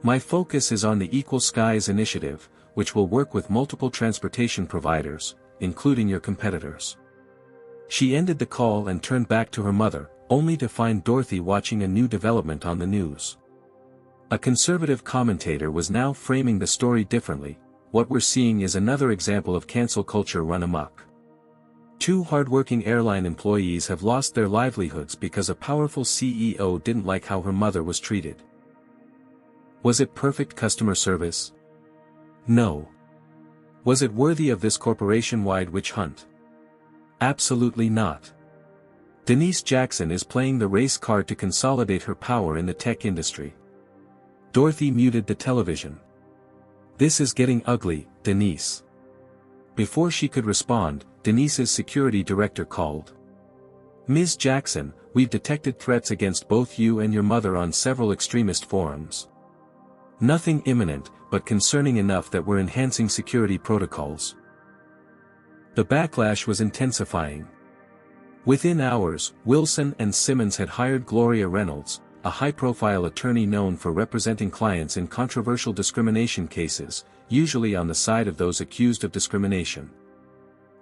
My focus is on the Equal Skies initiative, which will work with multiple transportation providers, including your competitors. She ended the call and turned back to her mother, only to find Dorothy watching a new development on the news. A conservative commentator was now framing the story differently. What we're seeing is another example of cancel culture run amok. Two hardworking airline employees have lost their livelihoods because a powerful CEO didn't like how her mother was treated. Was it perfect customer service? No. Was it worthy of this corporation-wide witch hunt? Absolutely not. Denise Jackson is playing the race card to consolidate her power in the tech industry. Dorothy muted the television. This is getting ugly, Denise. Before she could respond, Denise's security director called. Ms. Jackson, we've detected threats against both you and your mother on several extremist forums. Nothing imminent, but concerning enough that we're enhancing security protocols. The backlash was intensifying. Within hours, Wilson and Simmons had hired Gloria Reynolds, a high-profile attorney known for representing clients in controversial discrimination cases, usually on the side of those accused of discrimination.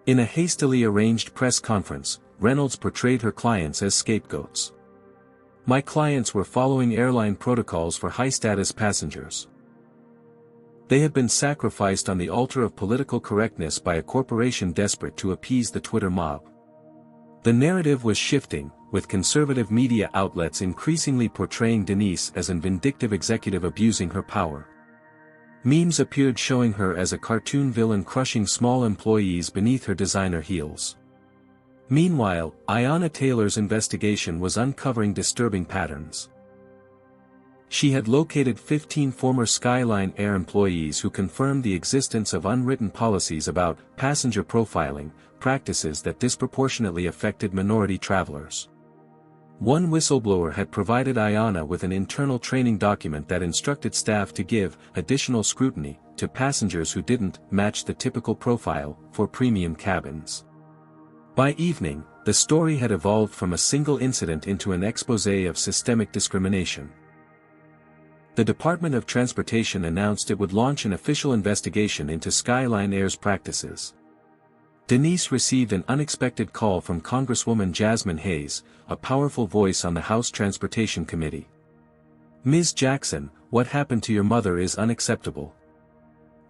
In a hastily arranged press conference, Reynolds portrayed her clients as scapegoats. My clients were following airline protocols for high-status passengers. They had been sacrificed on the altar of political correctness by a corporation desperate to appease the Twitter mob. The narrative was shifting, with conservative media outlets increasingly portraying Denise as an vindictive executive abusing her power. Memes appeared showing her as a cartoon villain crushing small employees beneath her designer heels. Meanwhile, Ayanna Taylor's investigation was uncovering disturbing patterns. She had located 15 former Skyline Air employees who confirmed the existence of unwritten policies about passenger profiling, practices that disproportionately affected minority travelers. One whistleblower had provided Ayanna with an internal training document that instructed staff to give additional scrutiny to passengers who didn't match the typical profile for premium cabins. By evening, the story had evolved from a single incident into an exposé of systemic discrimination. The Department of Transportation announced it would launch an official investigation into Skyline Air's practices. Denise received an unexpected call from Congresswoman Jasmine Hayes, a powerful voice on the House Transportation Committee. Ms. Jackson, what happened to your mother is unacceptable.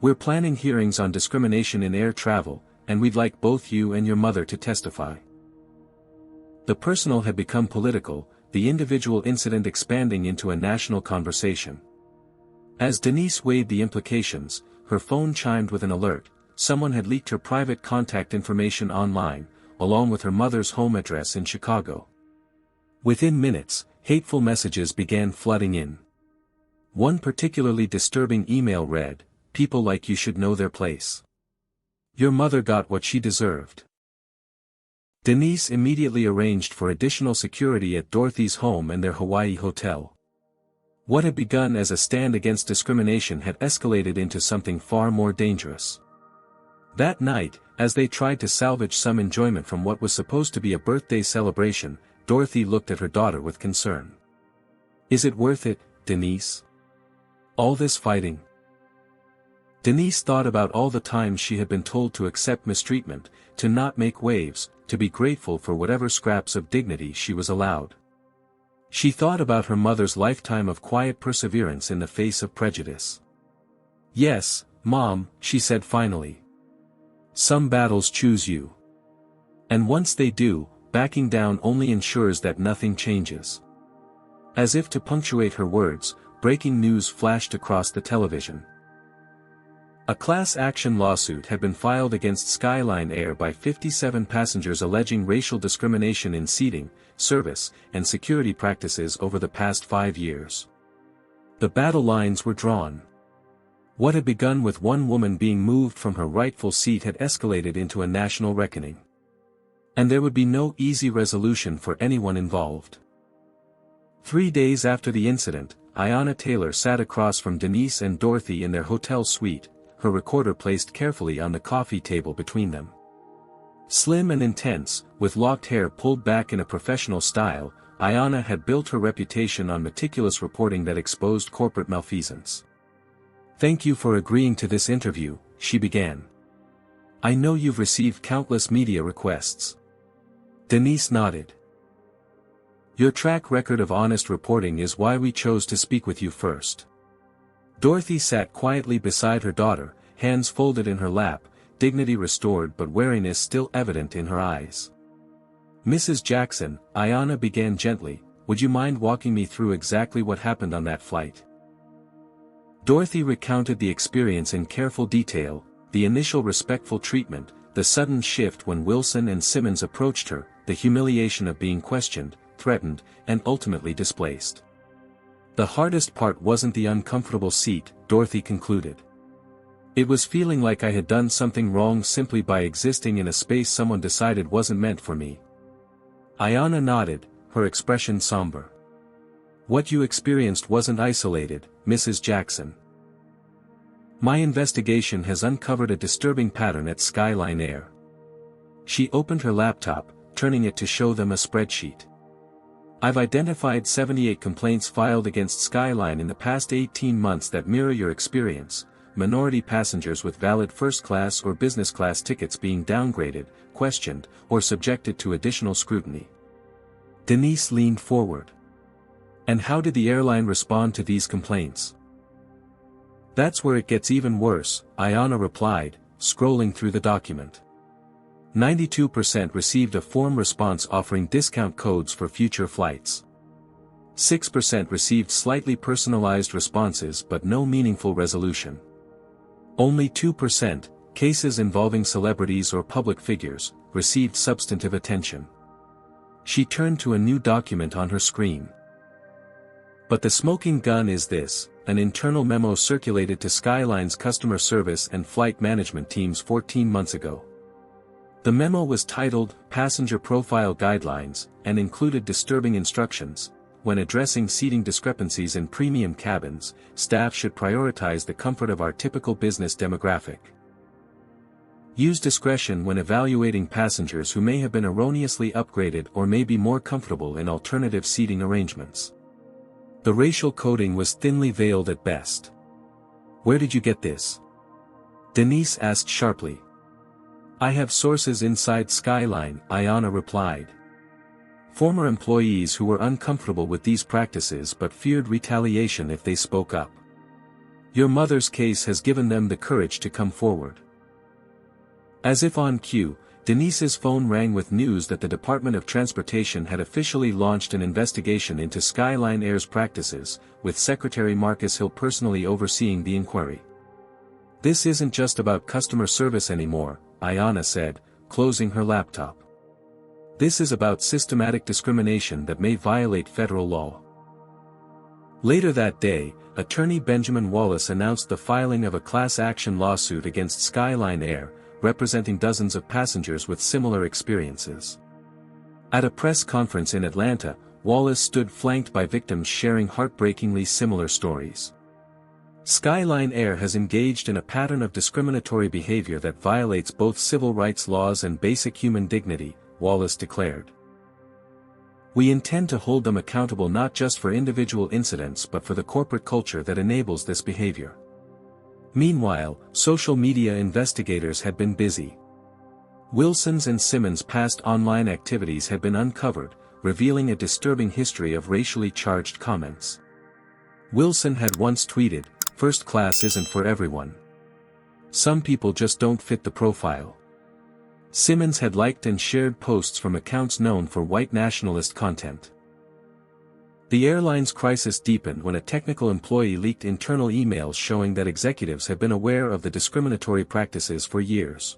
We're planning hearings on discrimination in air travel, and we'd like both you and your mother to testify. The personal had become political, the individual incident expanding into a national conversation. As Denise weighed the implications, her phone chimed with an alert. Someone had leaked her private contact information online, along with her mother's home address in Chicago. Within minutes, hateful messages began flooding in. One particularly disturbing email read, "People like you should know their place. Your mother got what she deserved." Denise immediately arranged for additional security at Dorothy's home and their Hawaii hotel. What had begun as a stand against discrimination had escalated into something far more dangerous. That night, as they tried to salvage some enjoyment from what was supposed to be a birthday celebration, Dorothy looked at her daughter with concern. "Is it worth it, Denise? All this fighting?" Denise thought about all the times she had been told to accept mistreatment, to not make waves, to be grateful for whatever scraps of dignity she was allowed. She thought about her mother's lifetime of quiet perseverance in the face of prejudice. "Yes, Mom," she said finally. "Some battles choose you. And once they do, backing down only ensures that nothing changes." As if to punctuate her words, breaking news flashed across the television. A class action lawsuit had been filed against Skyline Air by 57 passengers alleging racial discrimination in seating, service, and security practices over the past 5 years. The battle lines were drawn. What had begun with one woman being moved from her rightful seat had escalated into a national reckoning. And there would be no easy resolution for anyone involved. 3 days after the incident, Ayanna Taylor sat across from Denise and Dorothy in their hotel suite, her recorder placed carefully on the coffee table between them. Slim and intense, with locked hair pulled back in a professional style, Ayanna had built her reputation on meticulous reporting that exposed corporate malfeasance. "Thank you for agreeing to this interview," she began. "I know you've received countless media requests." Denise nodded. "Your track record of honest reporting is why we chose to speak with you first." Dorothy sat quietly beside her daughter, hands folded in her lap, dignity restored but wariness still evident in her eyes. "Mrs. Jackson," Ayanna began gently, "would you mind walking me through exactly what happened on that flight?" Dorothy recounted the experience in careful detail, the initial respectful treatment, the sudden shift when Wilson and Simmons approached her, the humiliation of being questioned, threatened, and ultimately displaced. "The hardest part wasn't the uncomfortable seat," Dorothy concluded. "It was feeling like I had done something wrong simply by existing in a space someone decided wasn't meant for me." Ayanna nodded, her expression somber. "What you experienced wasn't isolated, Mrs. Jackson. My investigation has uncovered a disturbing pattern at Skyline Air." She opened her laptop, turning it to show them a spreadsheet. "I've identified 78 complaints filed against Skyline in the past 18 months that mirror your experience: minority passengers with valid first-class or business-class tickets being downgraded, questioned, or subjected to additional scrutiny." Denise leaned forward. "And how did the airline respond to these complaints?" "That's where it gets even worse," Ayanna replied, scrolling through the document. 92% received a form response offering discount codes for future flights. 6% received slightly personalized responses but no meaningful resolution. Only 2%, cases involving celebrities or public figures, received substantive attention. She turned to a new document on her screen. "But the smoking gun is this," an internal memo circulated to Skyline's customer service and flight management teams 14 months ago. The memo was titled, "Passenger Profile Guidelines," and included disturbing instructions. When addressing seating discrepancies in premium cabins, staff should prioritize the comfort of our typical business demographic. Use discretion when evaluating passengers who may have been erroneously upgraded or may be more comfortable in alternative seating arrangements. The racial coding was thinly veiled at best. "Where did you get this?" Denise asked sharply. "I have sources inside Skyline," Ayanna replied. "Former employees who were uncomfortable with these practices but feared retaliation if they spoke up. Your mother's case has given them the courage to come forward." As if on cue, Denise's phone rang with news that the Department of Transportation had officially launched an investigation into Skyline Air's practices, with Secretary Marcus Hill personally overseeing the inquiry. "This isn't just about customer service anymore," Ayanna said, closing her laptop. "This is about systematic discrimination that may violate federal law." Later that day, Attorney Benjamin Wallace announced the filing of a class action lawsuit against Skyline Air, representing dozens of passengers with similar experiences. At a press conference in Atlanta, Wallace stood flanked by victims sharing heartbreakingly similar stories. Skyline Air has engaged in a pattern of discriminatory behavior that violates both civil rights laws and basic human dignity, Wallace declared. We intend to hold them accountable not just for individual incidents but for the corporate culture that enables this behavior. Meanwhile, social media investigators had been busy. Wilson's and Simmons' past online activities had been uncovered, revealing a disturbing history of racially charged comments. Wilson had once tweeted, "First class isn't for everyone. Some people just don't fit the profile." Simmons had liked and shared posts from accounts known for white nationalist content. The airline's crisis deepened when a technical employee leaked internal emails showing that executives had been aware of the discriminatory practices for years.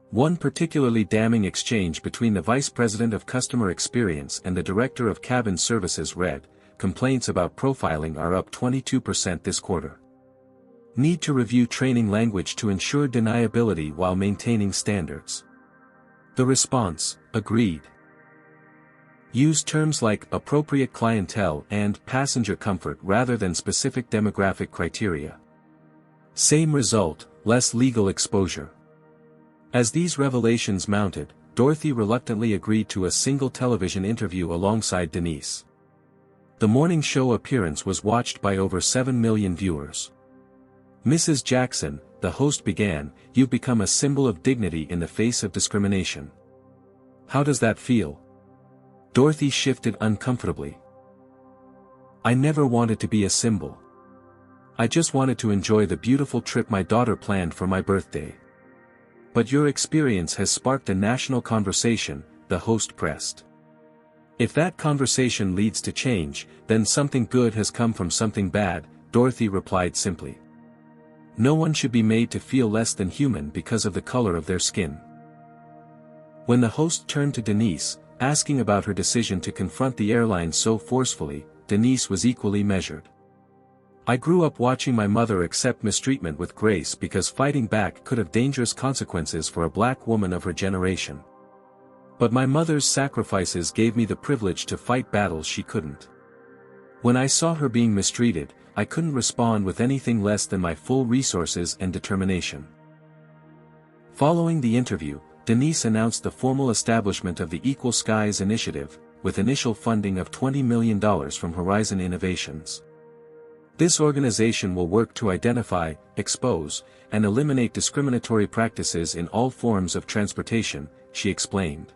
One particularly damning exchange between the Vice President of Customer Experience and the Director of Cabin Services read, "Complaints about profiling are up 22% this quarter. Need to review training language to ensure deniability while maintaining standards." The response, agreed. Use terms like appropriate clientele and passenger comfort rather than specific demographic criteria. Same result, less legal exposure. As these revelations mounted, Dorothy reluctantly agreed to a single television interview alongside Denise. The morning show appearance was watched by over 7 million viewers. "Mrs. Jackson," the host began, "you've become a symbol of dignity in the face of discrimination. How does that feel?" Dorothy shifted uncomfortably. "I never wanted to be a symbol. I just wanted to enjoy the beautiful trip my daughter planned for my birthday." "But your experience has sparked a national conversation," the host pressed. "If that conversation leads to change, then something good has come from something bad," Dorothy replied simply. "No one should be made to feel less than human because of the color of their skin." When the host turned to Denise, asking about her decision to confront the airline so forcefully, Denise was equally measured. "I grew up watching my mother accept mistreatment with grace because fighting back could have dangerous consequences for a black woman of her generation. But my mother's sacrifices gave me the privilege to fight battles she couldn't. When I saw her being mistreated, I couldn't respond with anything less than my full resources and determination." Following the interview, Denise announced the formal establishment of the Equal Skies Initiative, with initial funding of $20 million from Horizon Innovations. This organization will work to identify, expose, and eliminate discriminatory practices in all forms of transportation, she explained.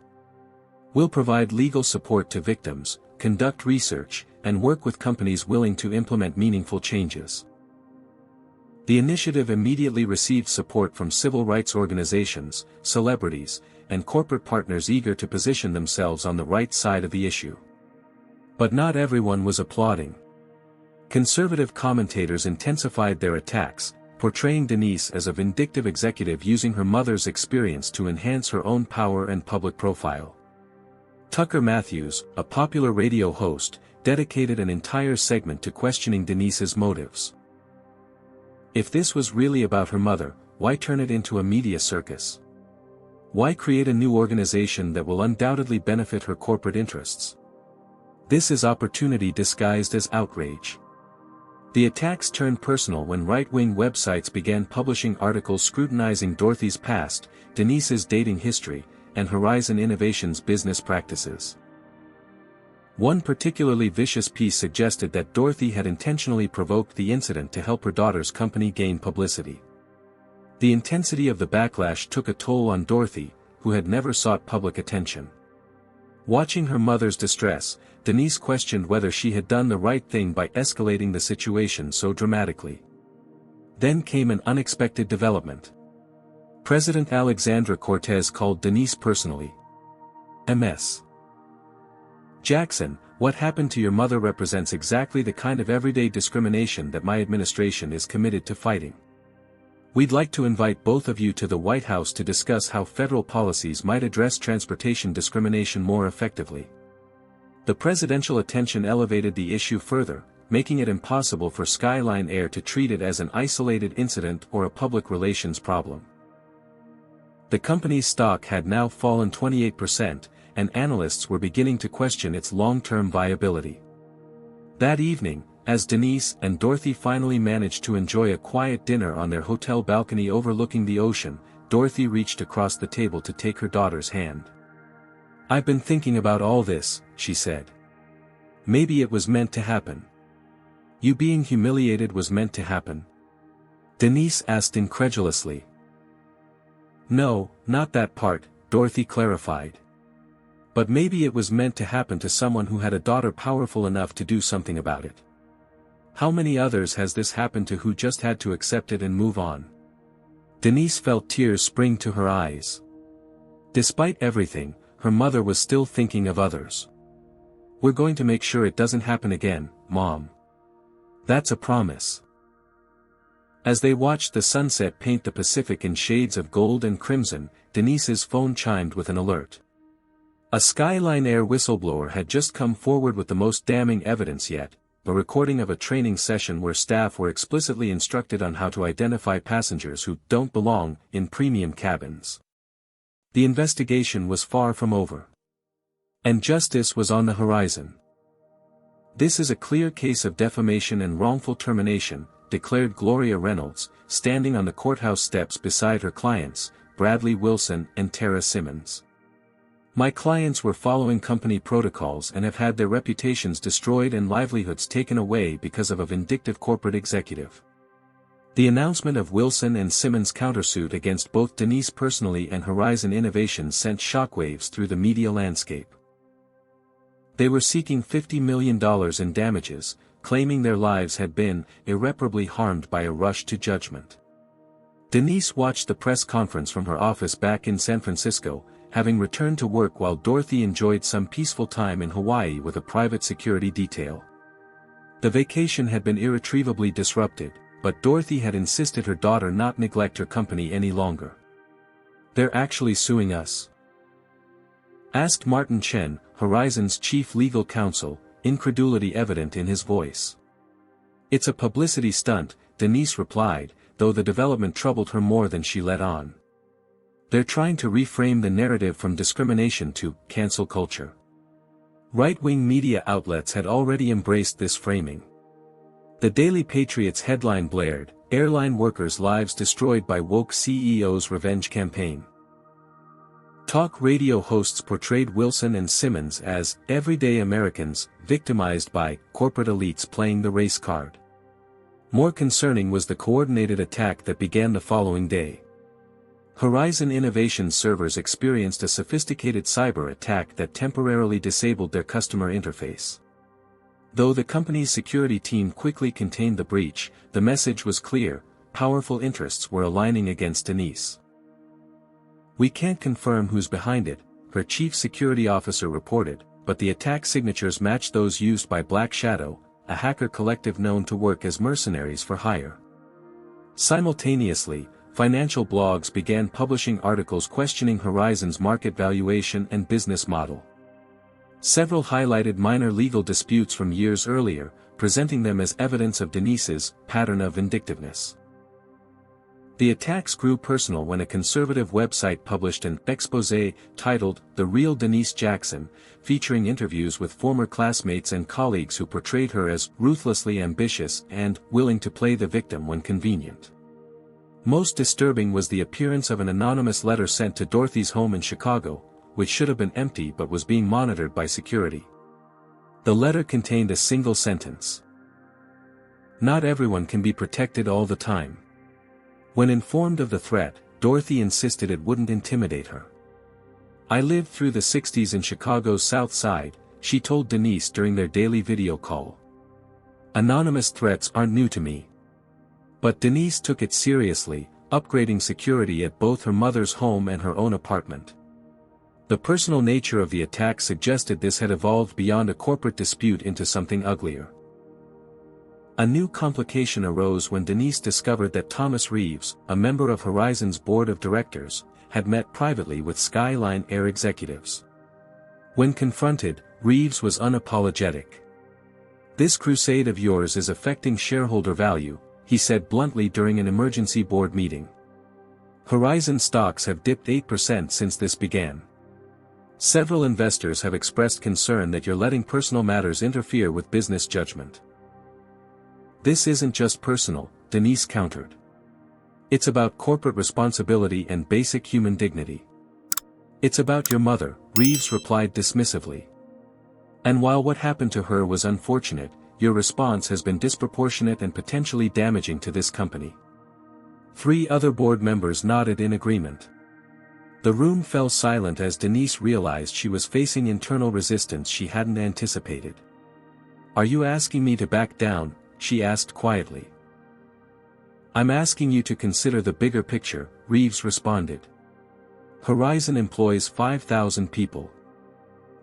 "We'll provide legal support to victims, conduct research, and work with companies willing to implement meaningful changes." The initiative immediately received support from civil rights organizations, celebrities, and corporate partners eager to position themselves on the right side of the issue. But not everyone was applauding. Conservative commentators intensified their attacks, portraying Denise as a vindictive executive using her mother's experience to enhance her own power and public profile. Tucker Matthews, a popular radio host, dedicated an entire segment to questioning Denise's motives. If this was really about her mother, why turn it into a media circus? Why create a new organization that will undoubtedly benefit her corporate interests? This is opportunity disguised as outrage. The attacks turned personal when right-wing websites began publishing articles scrutinizing Dorothy's past, Denise's dating history, and Horizon Innovations' business practices. One particularly vicious piece suggested that Dorothy had intentionally provoked the incident to help her daughter's company gain publicity. The intensity of the backlash took a toll on Dorothy, who had never sought public attention. Watching her mother's distress, Denise questioned whether she had done the right thing by escalating the situation so dramatically. Then came an unexpected development. President Alexandra Cortez called Denise personally. Ms. Jackson, what happened to your mother represents exactly the kind of everyday discrimination that my administration is committed to fighting. We'd like to invite both of you to the White House to discuss how federal policies might address transportation discrimination more effectively. The presidential attention elevated the issue further, making it impossible for Skyline Air to treat it as an isolated incident or a public relations problem. The company's stock had now fallen 28%, and analysts were beginning to question its long-term viability. That evening, as Denise and Dorothy finally managed to enjoy a quiet dinner on their hotel balcony overlooking the ocean, Dorothy reached across the table to take her daughter's hand. "I've been thinking about all this," she said. "Maybe it was meant to happen." "You being humiliated was meant to happen?" Denise asked incredulously. "No, not that part," Dorothy clarified. "But maybe it was meant to happen to someone who had a daughter powerful enough to do something about it. How many others has this happened to who just had to accept it and move on?" Denise felt tears spring to her eyes. Despite everything, her mother was still thinking of others. "We're going to make sure it doesn't happen again, Mom. That's a promise." As they watched the sunset paint the Pacific in shades of gold and crimson, Denise's phone chimed with an alert. A Skyline Air whistleblower had just come forward with the most damning evidence yet, a recording of a training session where staff were explicitly instructed on how to identify passengers who don't belong in premium cabins. The investigation was far from over. And justice was on the horizon. "This is a clear case of defamation and wrongful termination," declared Gloria Reynolds, standing on the courthouse steps beside her clients, Bradley Wilson and Tara Simmons. "My clients were following company protocols and have had their reputations destroyed and livelihoods taken away because of a vindictive corporate executive." The announcement of Wilson and Simmons' countersuit against both Denise personally and Horizon Innovations sent shockwaves through the media landscape. They were seeking $50 million in damages, claiming their lives had been irreparably harmed by a rush to judgment. Denise watched the press conference from her office back in San Francisco, having returned to work while Dorothy enjoyed some peaceful time in Hawaii with a private security detail. The vacation had been irretrievably disrupted, but Dorothy had insisted her daughter not neglect her company any longer. "They're actually suing us?" asked Martin Chen, Horizon's chief legal counsel, incredulity evident in his voice. "It's a publicity stunt," Denise replied, though the development troubled her more than she let on. "They're trying to reframe the narrative from discrimination to cancel culture." Right-wing media outlets had already embraced this framing. The Daily Patriot's headline blared, "Airline workers' lives destroyed by woke CEO's revenge campaign." Talk radio hosts portrayed Wilson and Simmons as everyday Americans, victimized by corporate elites playing the race card. More concerning was the coordinated attack that began the following day. Horizon Innovations servers experienced a sophisticated cyber attack that temporarily disabled their customer interface. Though the company's security team quickly contained the breach, the message was clear: powerful interests were aligning against Denise. "We can't confirm who's behind it," her chief security officer reported, but the attack signatures matched those used by Black Shadow, a hacker collective known to work as mercenaries for hire. Simultaneously, financial blogs began publishing articles questioning Horizon's market valuation and business model. Several highlighted minor legal disputes from years earlier, presenting them as evidence of Denise's pattern of vindictiveness. The attacks grew personal when a conservative website published an exposé titled "The Real Denise Jackson," featuring interviews with former classmates and colleagues who portrayed her as ruthlessly ambitious and willing to play the victim when convenient. Most disturbing was the appearance of an anonymous letter sent to Dorothy's home in Chicago, which should have been empty but was being monitored by security. The letter contained a single sentence. "Not everyone can be protected all the time." When informed of the threat, Dorothy insisted it wouldn't intimidate her. "I lived through the 60s in Chicago's South Side," she told Denise during their daily video call. "Anonymous threats aren't new to me." But Denise took it seriously, upgrading security at both her mother's home and her own apartment. The personal nature of the attack suggested this had evolved beyond a corporate dispute into something uglier. A new complication arose when Denise discovered that Thomas Reeves, a member of Horizon's board of directors, had met privately with Skyline Air executives. When confronted, Reeves was unapologetic. "This crusade of yours is affecting shareholder value," he said bluntly during an emergency board meeting. "Horizon stocks have dipped 8% since this began. Several investors have expressed concern that you're letting personal matters interfere with business judgment. This isn't just personal, Denise countered. It's about corporate responsibility and basic human dignity. It's about your mother, Reeves replied dismissively. And while what happened to her was unfortunate, your response has been disproportionate and potentially damaging to this company. 3 other board members nodded in agreement. The room fell silent as Denise realized she was facing internal resistance she hadn't anticipated. Are you asking me to back down? She asked quietly. I'm asking you to consider the bigger picture, Reeves responded. Horizon employs 5,000 people.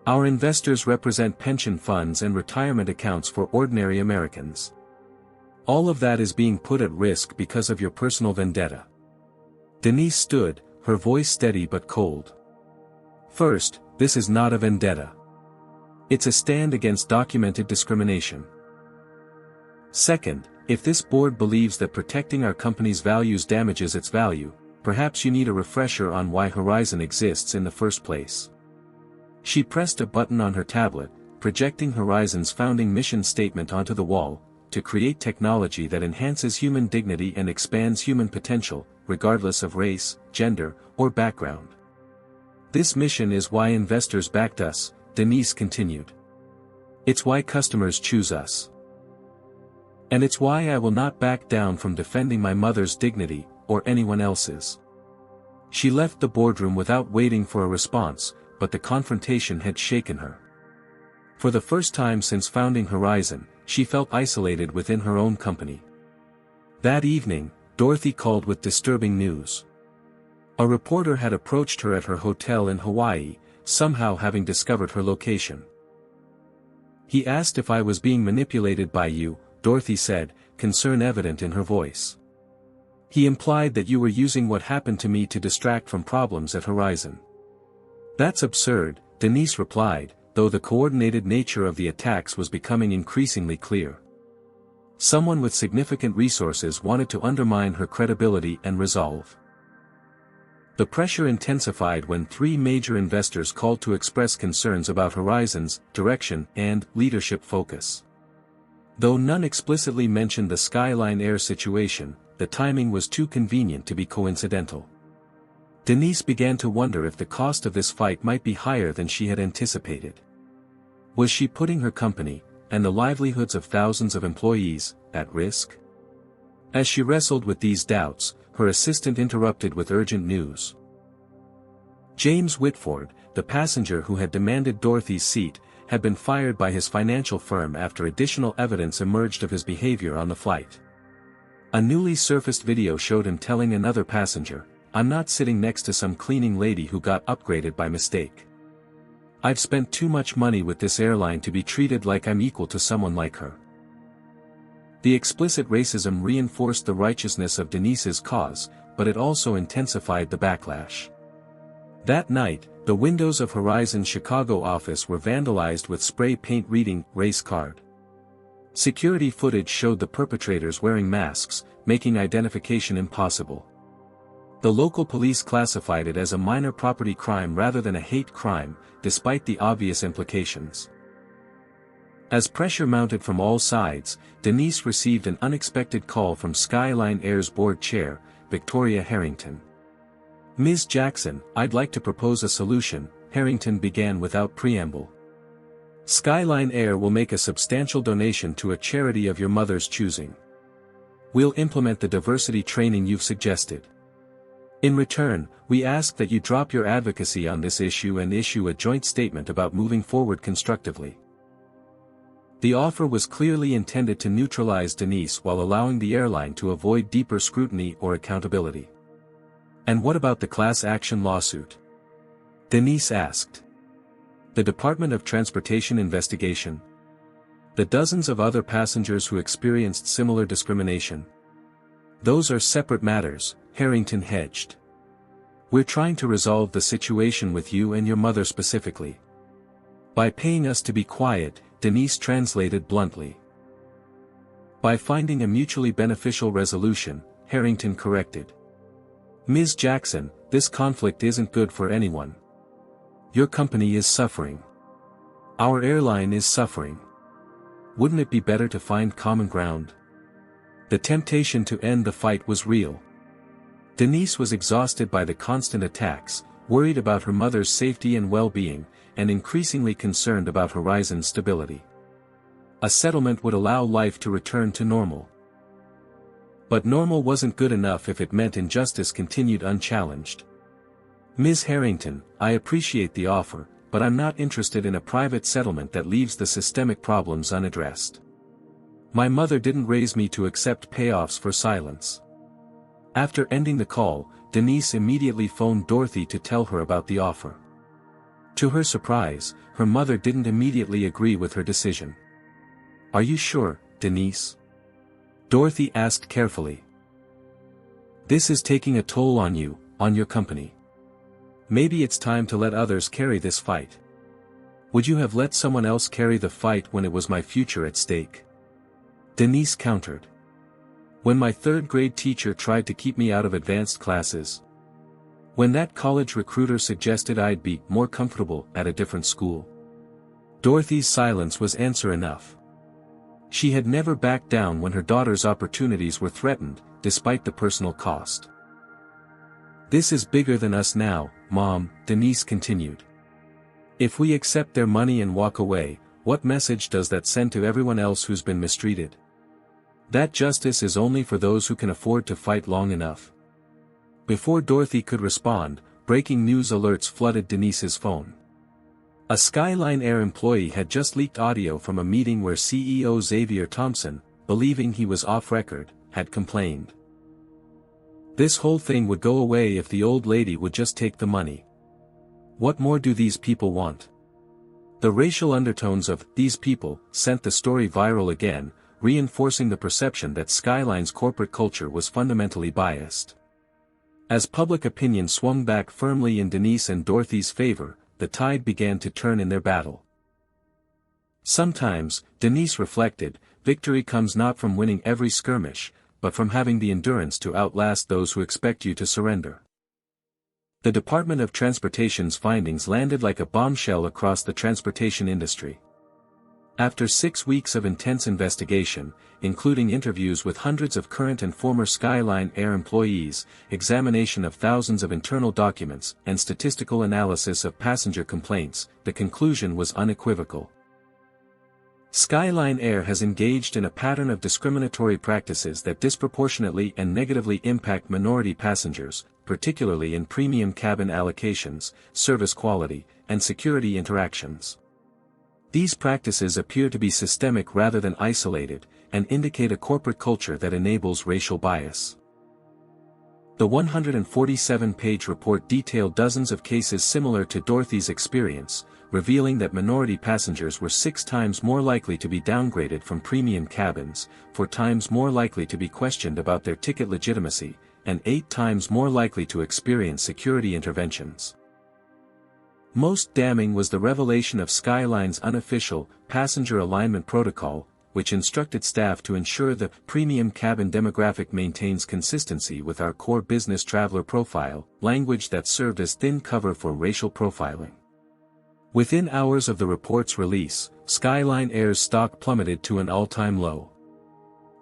Our investors represent pension funds and retirement accounts for ordinary Americans. All of that is being put at risk because of your personal vendetta. Denise stood, her voice steady but cold. First, this is not a vendetta. It's a stand against documented discrimination. Second, if this board believes that protecting our company's values damages its value, perhaps you need a refresher on why Horizon exists in the first place. She pressed a button on her tablet, projecting Horizon's founding mission statement onto the wall, to create technology that enhances human dignity and expands human potential, regardless of race, gender, or background. This mission is why investors backed us, Denise continued. It's why customers choose us. And it's why I will not back down from defending my mother's dignity, or anyone else's. She left the boardroom without waiting for a response, but the confrontation had shaken her. For the first time since founding Horizon, she felt isolated within her own company. That evening, Dorothy called with disturbing news. A reporter had approached her at her hotel in Hawaii, somehow having discovered her location. He asked if I was being manipulated by you, Dorothy said, concern evident in her voice. He implied that you were using what happened to me to distract from problems at Horizon. That's absurd, Denise replied, though the coordinated nature of the attacks was becoming increasingly clear. Someone with significant resources wanted to undermine her credibility and resolve. The pressure intensified when 3 major investors called to express concerns about Horizon's direction and leadership focus. Though none explicitly mentioned the Skyline Air situation, the timing was too convenient to be coincidental. Denise began to wonder if the cost of this fight might be higher than she had anticipated. Was she putting her company, and the livelihoods of thousands of employees, at risk? As she wrestled with these doubts, her assistant interrupted with urgent news. James Whitford, the passenger who had demanded Dorothy's seat, had been fired by his financial firm after additional evidence emerged of his behavior on the flight. A newly surfaced video showed him telling another passenger, "I'm not sitting next to some cleaning lady who got upgraded by mistake. I've spent too much money with this airline to be treated like I'm equal to someone like her." The explicit racism reinforced the righteousness of Denise's cause, but it also intensified the backlash. That night, the windows of Horizon's Chicago office were vandalized with spray paint reading, "Race Card." Security footage showed the perpetrators wearing masks, making identification impossible. The local police classified it as a minor property crime rather than a hate crime, despite the obvious implications. As pressure mounted from all sides, Denise received an unexpected call from Skyline Air's board chair, Victoria Harrington. "Ms. Jackson, I'd like to propose a solution," Harrington began without preamble. "Skyline Air will make a substantial donation to a charity of your mother's choosing. We'll implement the diversity training you've suggested. In return, we ask that you drop your advocacy on this issue and issue a joint statement about moving forward constructively." The offer was clearly intended to neutralize Denise while allowing the airline to avoid deeper scrutiny or accountability. "And what about the class action lawsuit?" Denise asked. "The Department of Transportation investigation? The dozens of other passengers who experienced similar discrimination? Those are separate matters," Harrington hedged. "We're trying to resolve the situation with you and your mother specifically." "By paying us to be quiet," Denise translated bluntly. "By finding a mutually beneficial resolution," Harrington corrected. "Ms. Jackson, this conflict isn't good for anyone. Your company is suffering. Our airline is suffering. Wouldn't it be better to find common ground? The temptation to end the fight was real. Denise was exhausted by the constant attacks, worried about her mother's safety and well-being, and increasingly concerned about Horizon's stability. A settlement would allow life to return to normal. But normal wasn't good enough if it meant injustice continued unchallenged. Ms. Harrington, I appreciate the offer, but I'm not interested in a private settlement that leaves the systemic problems unaddressed. My mother didn't raise me to accept payoffs for silence. After ending the call, Denise immediately phoned Dorothy to tell her about the offer. To her surprise, her mother didn't immediately agree with her decision. Are you sure, Denise? Dorothy asked carefully. This is taking a toll on you, on your company. Maybe it's time to let others carry this fight. Would you have let someone else carry the fight when it was my future at stake? Denise countered. When my third-grade teacher tried to keep me out of advanced classes. When that college recruiter suggested I'd be more comfortable at a different school. Dorothy's silence was answer enough. She had never backed down when her daughter's opportunities were threatened, despite the personal cost. This is bigger than us now, Mom, Denise continued. If we accept their money and walk away, what message does that send to everyone else who's been mistreated? That justice is only for those who can afford to fight long enough. Before Dorothy could respond, breaking news alerts flooded Denise's phone. A Skyline Air employee had just leaked audio from a meeting where CEO Xavier Thompson, believing he was off record, had complained. This whole thing would go away if the old lady would just take the money. What more do these people want? The racial undertones of "these people" sent the story viral again, reinforcing the perception that Skyline's corporate culture was fundamentally biased. As public opinion swung back firmly in Denise and Dorothy's favor, the tide began to turn in their battle. Sometimes, Denise reflected, victory comes not from winning every skirmish, but from having the endurance to outlast those who expect you to surrender. The Department of Transportation's findings landed like a bombshell across the transportation industry. After 6 weeks of intense investigation, including interviews with hundreds of current and former Skyline Air employees, examination of thousands of internal documents, and statistical analysis of passenger complaints, the conclusion was unequivocal. Skyline Air has engaged in a pattern of discriminatory practices that disproportionately and negatively impact minority passengers, particularly in premium cabin allocations, service quality, and security interactions. These practices appear to be systemic rather than isolated, and indicate a corporate culture that enables racial bias. The 147-page report detailed dozens of cases similar to Dorothy's experience, revealing that minority passengers were 6 times more likely to be downgraded from premium cabins, 4 times more likely to be questioned about their ticket legitimacy, and 8 times more likely to experience security interventions. Most damning was the revelation of Skyline's unofficial passenger alignment protocol, which instructed staff to ensure the premium cabin demographic maintains consistency with our core business traveler profile, language that served as thin cover for racial profiling. Within hours of the report's release, Skyline Air's stock plummeted to an all-time low.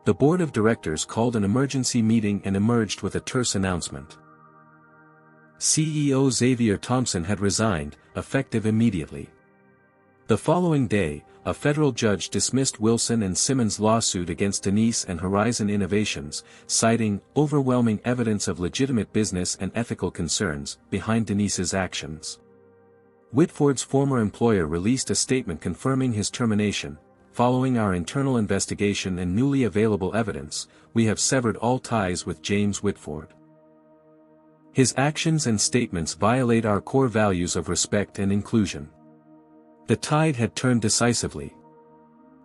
The board of directors called an emergency meeting and emerged with a terse announcement. CEO Xavier Thompson had resigned, effective immediately. The following day, a federal judge dismissed Wilson and Simmons' lawsuit against Denise and Horizon Innovations, citing overwhelming evidence of legitimate business and ethical concerns behind Denise's actions. Whitford's former employer released a statement confirming his termination. Following our internal investigation and newly available evidence, we have severed all ties with James Whitford. His actions and statements violate our core values of respect and inclusion. The tide had turned decisively.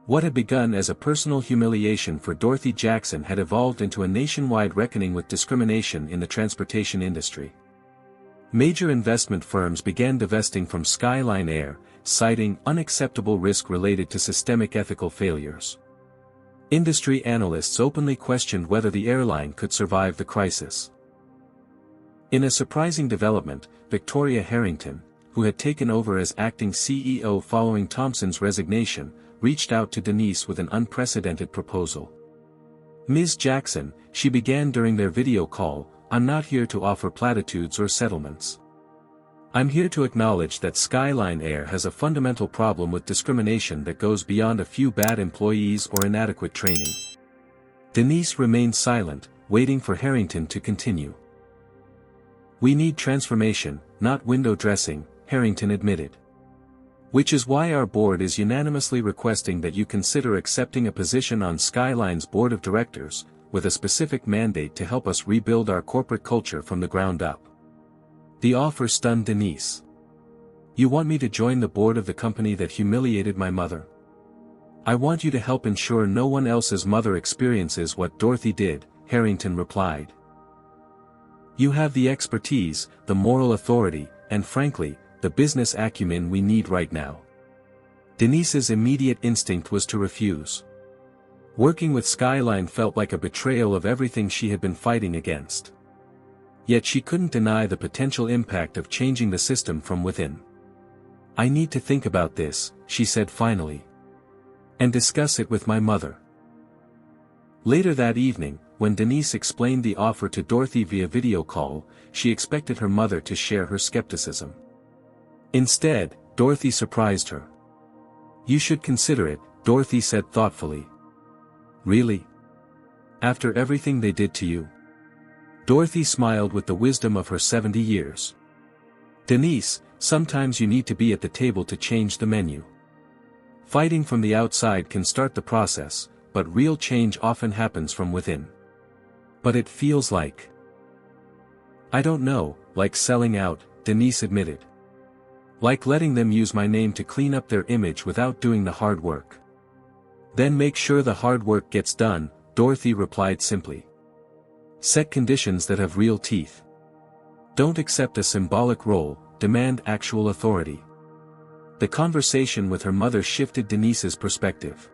What had begun as a personal humiliation for Dorothy Jackson had evolved into a nationwide reckoning with discrimination in the transportation industry. Major investment firms began divesting from Skyline Air, citing unacceptable risk related to systemic ethical failures. Industry analysts openly questioned whether the airline could survive the crisis. In a surprising development, Victoria Harrington, who had taken over as acting CEO following Thompson's resignation, reached out to Denise with an unprecedented proposal. "Ms. Jackson," she began during their video call, "I'm not here to offer platitudes or settlements. I'm here to acknowledge that Skyline Air has a fundamental problem with discrimination that goes beyond a few bad employees or inadequate training." Denise remained silent, waiting for Harrington to continue. "We need transformation, not window dressing," Harrington admitted. "Which is why our board is unanimously requesting that you consider accepting a position on Skyline's board of directors, with a specific mandate to help us rebuild our corporate culture from the ground up." The offer stunned Denise. "You want me to join the board of the company that humiliated my mother? I want you to help ensure no one else's mother experiences what Dorothy did," Harrington replied. "You have the expertise, the moral authority, and frankly, the business acumen we need right now." Denise's immediate instinct was to refuse. Working with Skyline felt like a betrayal of everything she had been fighting against. Yet she couldn't deny the potential impact of changing the system from within. "I need to think about this," she said finally. "And discuss it with my mother." Later that evening, when Denise explained the offer to Dorothy via video call, she expected her mother to share her skepticism. Instead, Dorothy surprised her. "You should consider it," Dorothy said thoughtfully. "Really? After everything they did to you?" Dorothy smiled with the wisdom of her 70 years. "Denise, sometimes you need to be at the table to change the menu. Fighting from the outside can start the process, but real change often happens from within." "But it feels like—" "I don't know, like selling out," Denise admitted. "Like letting them use my name to clean up their image without doing the hard work." "Then make sure the hard work gets done," Dorothy replied simply. "Set conditions that have real teeth. Don't accept a symbolic role, demand actual authority." The conversation with her mother shifted Denise's perspective.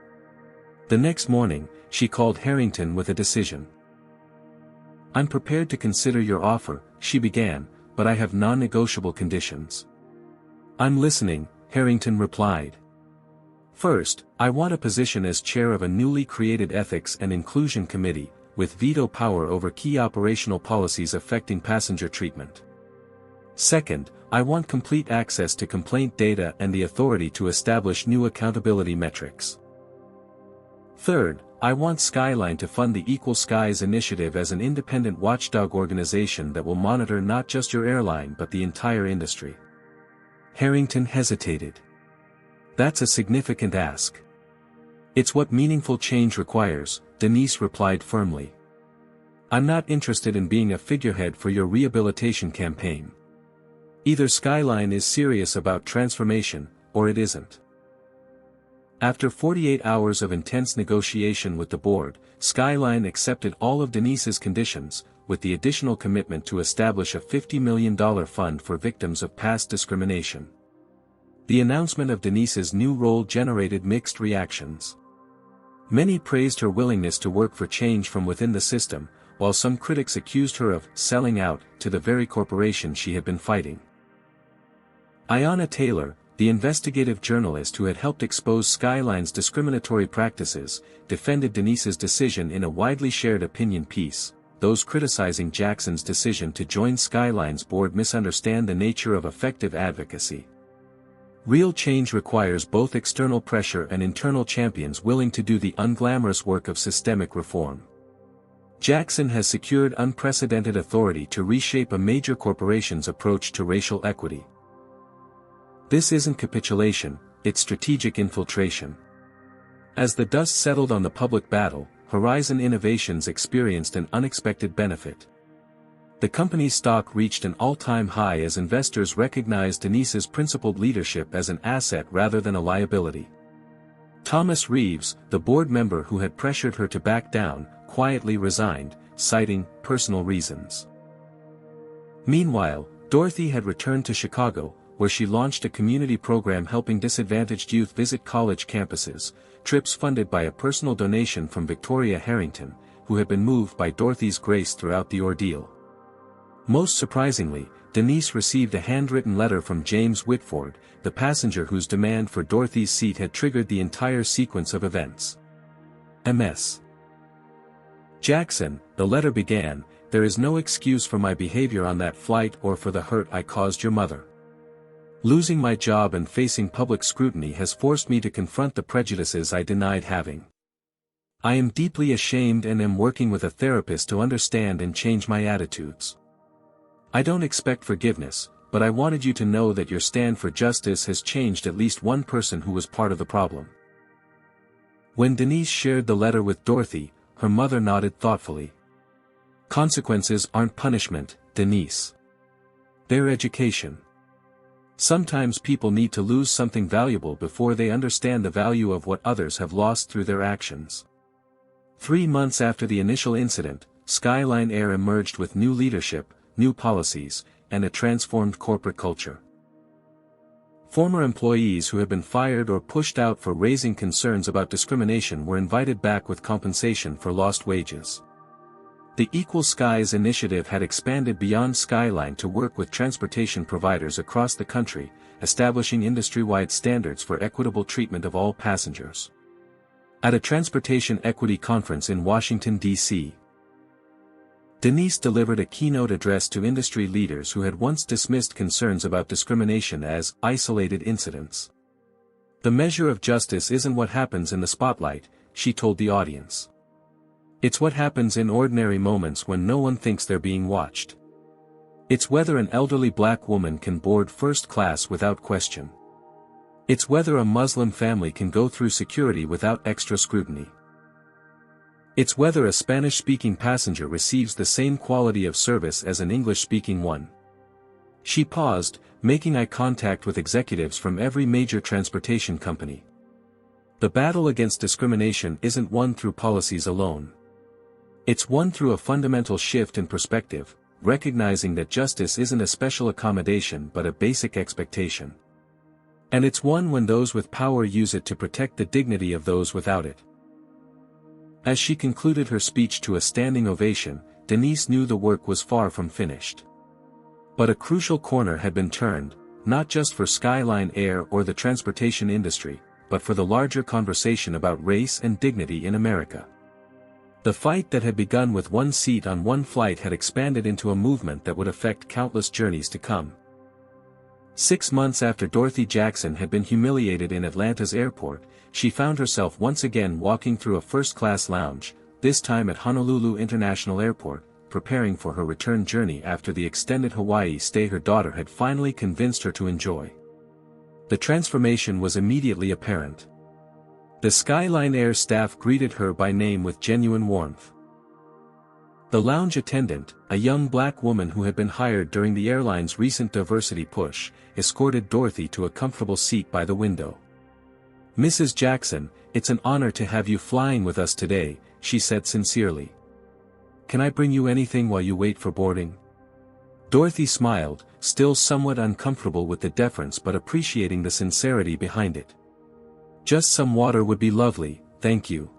The next morning, she called Harrington with a decision. "I'm prepared to consider your offer," she began, "but I have non-negotiable conditions." "I'm listening," Harrington replied. "First, I want a position as chair of a newly created Ethics and Inclusion Committee, with veto power over key operational policies affecting passenger treatment. Second, I want complete access to complaint data and the authority to establish new accountability metrics. Third, I want Skyline to fund the Equal Skies Initiative as an independent watchdog organization that will monitor not just your airline but the entire industry." Harrington hesitated. "That's a significant ask." "It's what meaningful change requires," Denise replied firmly. "I'm not interested in being a figurehead for your rehabilitation campaign. Either Skyline is serious about transformation, or it isn't." After 48 hours of intense negotiation with the board, Skyline accepted all of Denise's conditions, with the additional commitment to establish a $50 million fund for victims of past discrimination. The announcement of Denise's new role generated mixed reactions. Many praised her willingness to work for change from within the system, while some critics accused her of selling out to the very corporation she had been fighting. Ayanna Taylor, the investigative journalist who had helped expose Skyline's discriminatory practices, defended Denise's decision in a widely shared opinion piece. "Those criticizing Jackson's decision to join Skyline's board misunderstand the nature of effective advocacy. Real change requires both external pressure and internal champions willing to do the unglamorous work of systemic reform. Jackson has secured unprecedented authority to reshape a major corporation's approach to racial equity. This isn't capitulation, it's strategic infiltration." As the dust settled on the public battle, Horizon Innovations experienced an unexpected benefit. The company's stock reached an all-time high as investors recognized Denise's principled leadership as an asset rather than a liability. Thomas Reeves, the board member who had pressured her to back down, quietly resigned, citing personal reasons. Meanwhile, Dorothy had returned to Chicago, where she launched a community program helping disadvantaged youth visit college campuses, trips funded by a personal donation from Victoria Harrington, who had been moved by Dorothy's grace throughout the ordeal. Most surprisingly, Denise received a handwritten letter from James Whitford, the passenger whose demand for Dorothy's seat had triggered the entire sequence of events. Ms. Jackson, the letter began, "There is no excuse for my behavior on that flight or for the hurt I caused your mother. Losing my job and facing public scrutiny has forced me to confront the prejudices I denied having. I am deeply ashamed and am working with a therapist to understand and change my attitudes. I don't expect forgiveness, but I wanted you to know that your stand for justice has changed at least one person who was part of the problem." When Denise shared the letter with Dorothy, her mother nodded thoughtfully. "Consequences aren't punishment, Denise. They're education. Sometimes people need to lose something valuable before they understand the value of what others have lost through their actions." 3 months after the initial incident, Skyline Air emerged with new leadership, new policies, and a transformed corporate culture. Former employees who had been fired or pushed out for raising concerns about discrimination were invited back with compensation for lost wages. The Equal Skies initiative had expanded beyond Skyline to work with transportation providers across the country, establishing industry-wide standards for equitable treatment of all passengers. At a transportation equity conference in Washington, D.C., Denise delivered a keynote address to industry leaders who had once dismissed concerns about discrimination as isolated incidents. "The measure of justice isn't what happens in the spotlight," she told the audience. "It's what happens in ordinary moments when no one thinks they're being watched. It's whether an elderly black woman can board first class without question. It's whether a Muslim family can go through security without extra scrutiny. It's whether a Spanish-speaking passenger receives the same quality of service as an English-speaking one." She paused, making eye contact with executives from every major transportation company. "The battle against discrimination isn't won through policies alone. It's won through a fundamental shift in perspective, recognizing that justice isn't a special accommodation but a basic expectation. And it's won when those with power use it to protect the dignity of those without it." As she concluded her speech to a standing ovation, Denise knew the work was far from finished. But a crucial corner had been turned, not just for Skyline Air or the transportation industry, but for the larger conversation about race and dignity in America. The fight that had begun with one seat on one flight had expanded into a movement that would affect countless journeys to come. 6 months after Dorothy Jackson had been humiliated in Atlanta's airport, she found herself once again walking through a first-class lounge, this time at Honolulu International Airport, preparing for her return journey after the extended Hawaii stay her daughter had finally convinced her to enjoy. The transformation was immediately apparent. The Skyline Air staff greeted her by name with genuine warmth. The lounge attendant, a young black woman who had been hired during the airline's recent diversity push, escorted Dorothy to a comfortable seat by the window. "Mrs. Jackson, it's an honor to have you flying with us today," she said sincerely. "Can I bring you anything while you wait for boarding?" Dorothy smiled, still somewhat uncomfortable with the deference but appreciating the sincerity behind it. "Just some water would be lovely, thank you."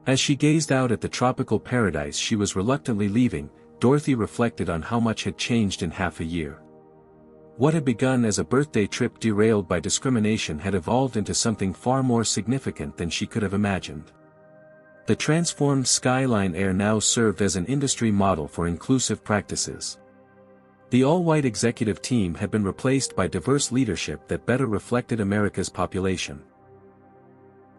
As she gazed out at the tropical paradise she was reluctantly leaving, Dorothy reflected on how much had changed in half a year. What had begun as a birthday trip derailed by discrimination had evolved into something far more significant than she could have imagined. The transformed Skyline Air now served as an industry model for inclusive practices. The all-white executive team had been replaced by diverse leadership that better reflected America's population.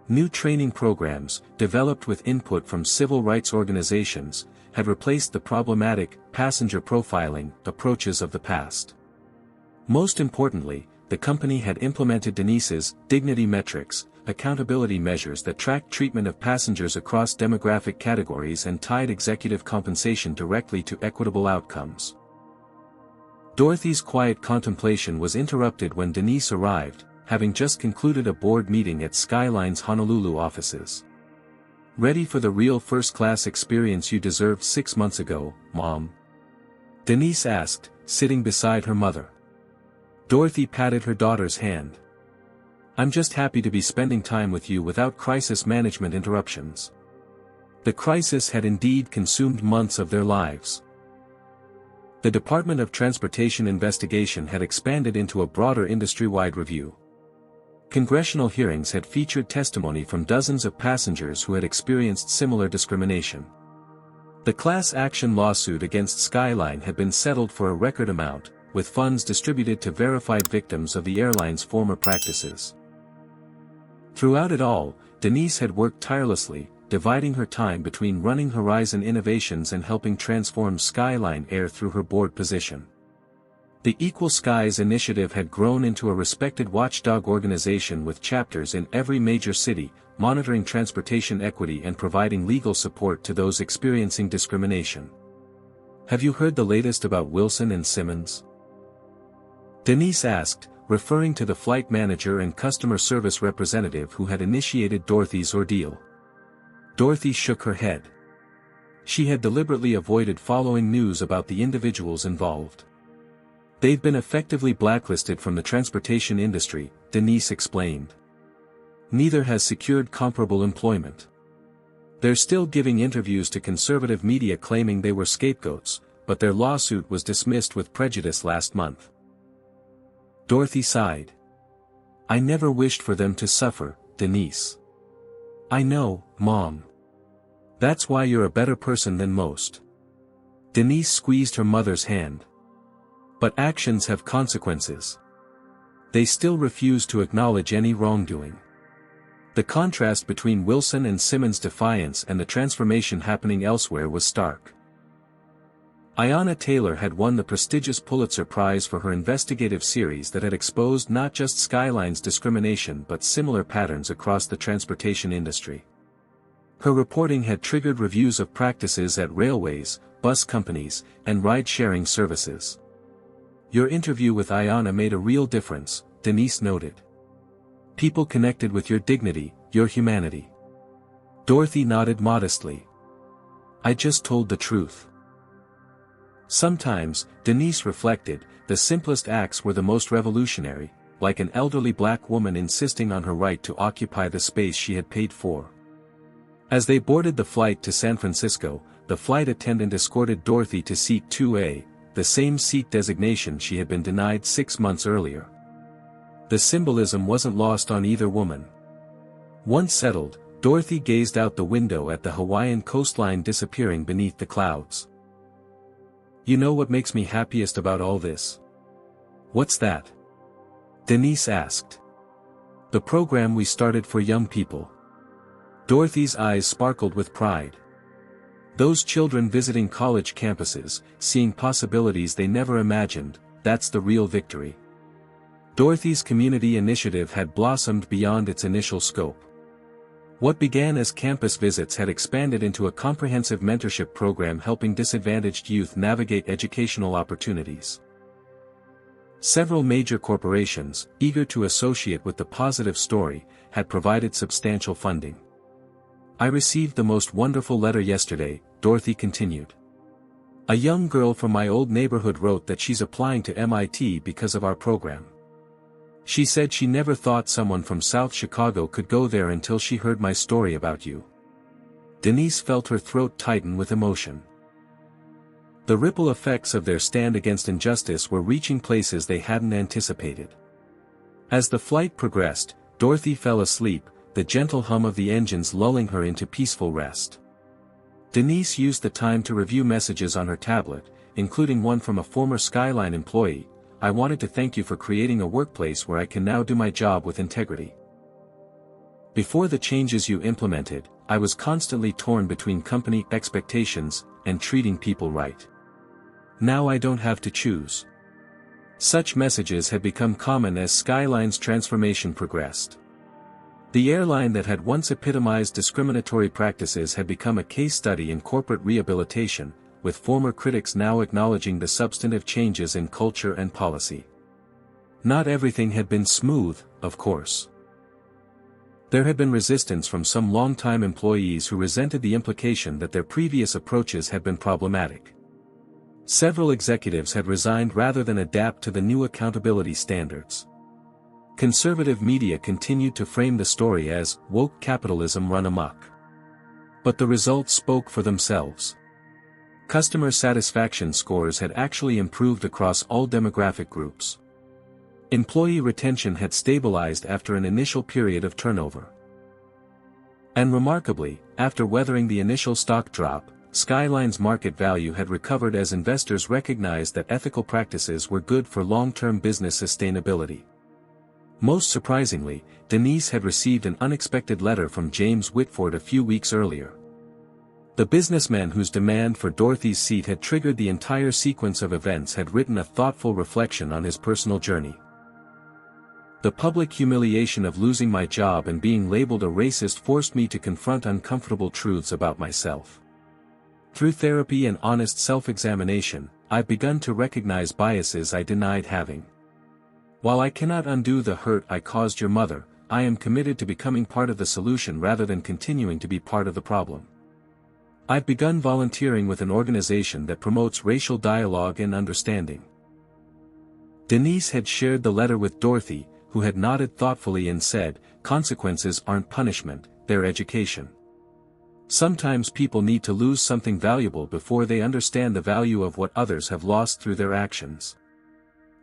New training programs, developed with input from civil rights organizations, had replaced the problematic, passenger profiling approaches of the past. Most importantly, the company had implemented Denise's dignity metrics, accountability measures that tracked treatment of passengers across demographic categories and tied executive compensation directly to equitable outcomes. Dorothy's quiet contemplation was interrupted when Denise arrived, having just concluded a board meeting at Skyline's Honolulu offices. "Ready for the real first-class experience you deserved 6 months ago, Mom?" Denise asked, sitting beside her mother. Dorothy patted her daughter's hand. "I'm just happy to be spending time with you without crisis management interruptions." The crisis had indeed consumed months of their lives. The Department of Transportation investigation had expanded into a broader industry-wide review. Congressional hearings had featured testimony from dozens of passengers who had experienced similar discrimination. The class action lawsuit against Skyline had been settled for a record amount, with funds distributed to verified victims of the airline's former practices. Throughout it all, Denise had worked tirelessly, dividing her time between running Horizon Innovations and helping transform Skyline Air through her board position. The Equal Skies initiative had grown into a respected watchdog organization with chapters in every major city, monitoring transportation equity and providing legal support to those experiencing discrimination. "Have you heard the latest about Wilson and Simmons?" Denise asked, referring to the flight manager and customer service representative who had initiated Dorothy's ordeal. Dorothy shook her head. She had deliberately avoided following news about the individuals involved. "They've been effectively blacklisted from the transportation industry," Denise explained. "Neither has secured comparable employment. They're still giving interviews to conservative media claiming they were scapegoats, but their lawsuit was dismissed with prejudice last month." Dorothy sighed. "I never wished for them to suffer, Denise." "I know, Mom. That's why you're a better person than most." Denise squeezed her mother's hand. "But actions have consequences. They still refuse to acknowledge any wrongdoing." The contrast between Wilson and Simmons' defiance and the transformation happening elsewhere was stark. Ayanna Taylor had won the prestigious Pulitzer Prize for her investigative series that had exposed not just Skyline's discrimination but similar patterns across the transportation industry. Her reporting had triggered reviews of practices at railways, bus companies, and ride-sharing services. "Your interview with Ayanna made a real difference," Denise noted. "People connected with your dignity, your humanity." Dorothy nodded modestly. "I just told the truth." Sometimes, Denise reflected, the simplest acts were the most revolutionary, like an elderly black woman insisting on her right to occupy the space she had paid for. As they boarded the flight to San Francisco, the flight attendant escorted Dorothy to seat 2A, the same seat designation she had been denied 6 months earlier. The symbolism wasn't lost on either woman. Once settled, Dorothy gazed out the window at the Hawaiian coastline disappearing beneath the clouds. "You know what makes me happiest about all this?" "What's that?" Denise asked. "The program we started for young people." Dorothy's eyes sparkled with pride. Those children visiting college campuses, seeing possibilities they never imagined, that's the real victory. Dorothy's community initiative had blossomed beyond its initial scope. What began as campus visits had expanded into a comprehensive mentorship program helping disadvantaged youth navigate educational opportunities. Several major corporations, eager to associate with the positive story, had provided substantial funding. "I received the most wonderful letter yesterday," Dorothy continued. "A young girl from my old neighborhood wrote that she's applying to MIT because of our program. She said she never thought someone from South Chicago could go there until she heard my story about you." Denise felt her throat tighten with emotion. The ripple effects of their stand against injustice were reaching places they hadn't anticipated. As the flight progressed, Dorothy fell asleep, the gentle hum of the engines lulling her into peaceful rest. Denise used the time to review messages on her tablet, including one from a former Skyline employee. "I wanted to thank you for creating a workplace where I can now do my job with integrity. Before the changes you implemented, I was constantly torn between company expectations and treating people right. Now I don't have to choose." Such messages had become common as Skyline's transformation progressed. The airline that had once epitomized discriminatory practices had become a case study in corporate rehabilitation, with former critics now acknowledging the substantive changes in culture and policy. Not everything had been smooth, of course. There had been resistance from some longtime employees who resented the implication that their previous approaches had been problematic. Several executives had resigned rather than adapt to the new accountability standards. Conservative media continued to frame the story as woke capitalism run amok. But the results spoke for themselves. Customer satisfaction scores had actually improved across all demographic groups. Employee retention had stabilized after an initial period of turnover. And remarkably, after weathering the initial stock drop, Skyline's market value had recovered as investors recognized that ethical practices were good for long-term business sustainability. Most surprisingly, Denise had received an unexpected letter from James Whitford a few weeks earlier. The businessman whose demand for Dorothy's seat had triggered the entire sequence of events had written a thoughtful reflection on his personal journey. The public humiliation of losing my job and being labeled a racist forced me to confront uncomfortable truths about myself. Through therapy and honest self-examination, I've begun to recognize biases I denied having. While I cannot undo the hurt I caused your mother, I am committed to becoming part of the solution rather than continuing to be part of the problem. I've begun volunteering with an organization that promotes racial dialogue and understanding. Denise had shared the letter with Dorothy, who had nodded thoughtfully and said, "Consequences aren't punishment, they're education." Sometimes people need to lose something valuable before they understand the value of what others have lost through their actions.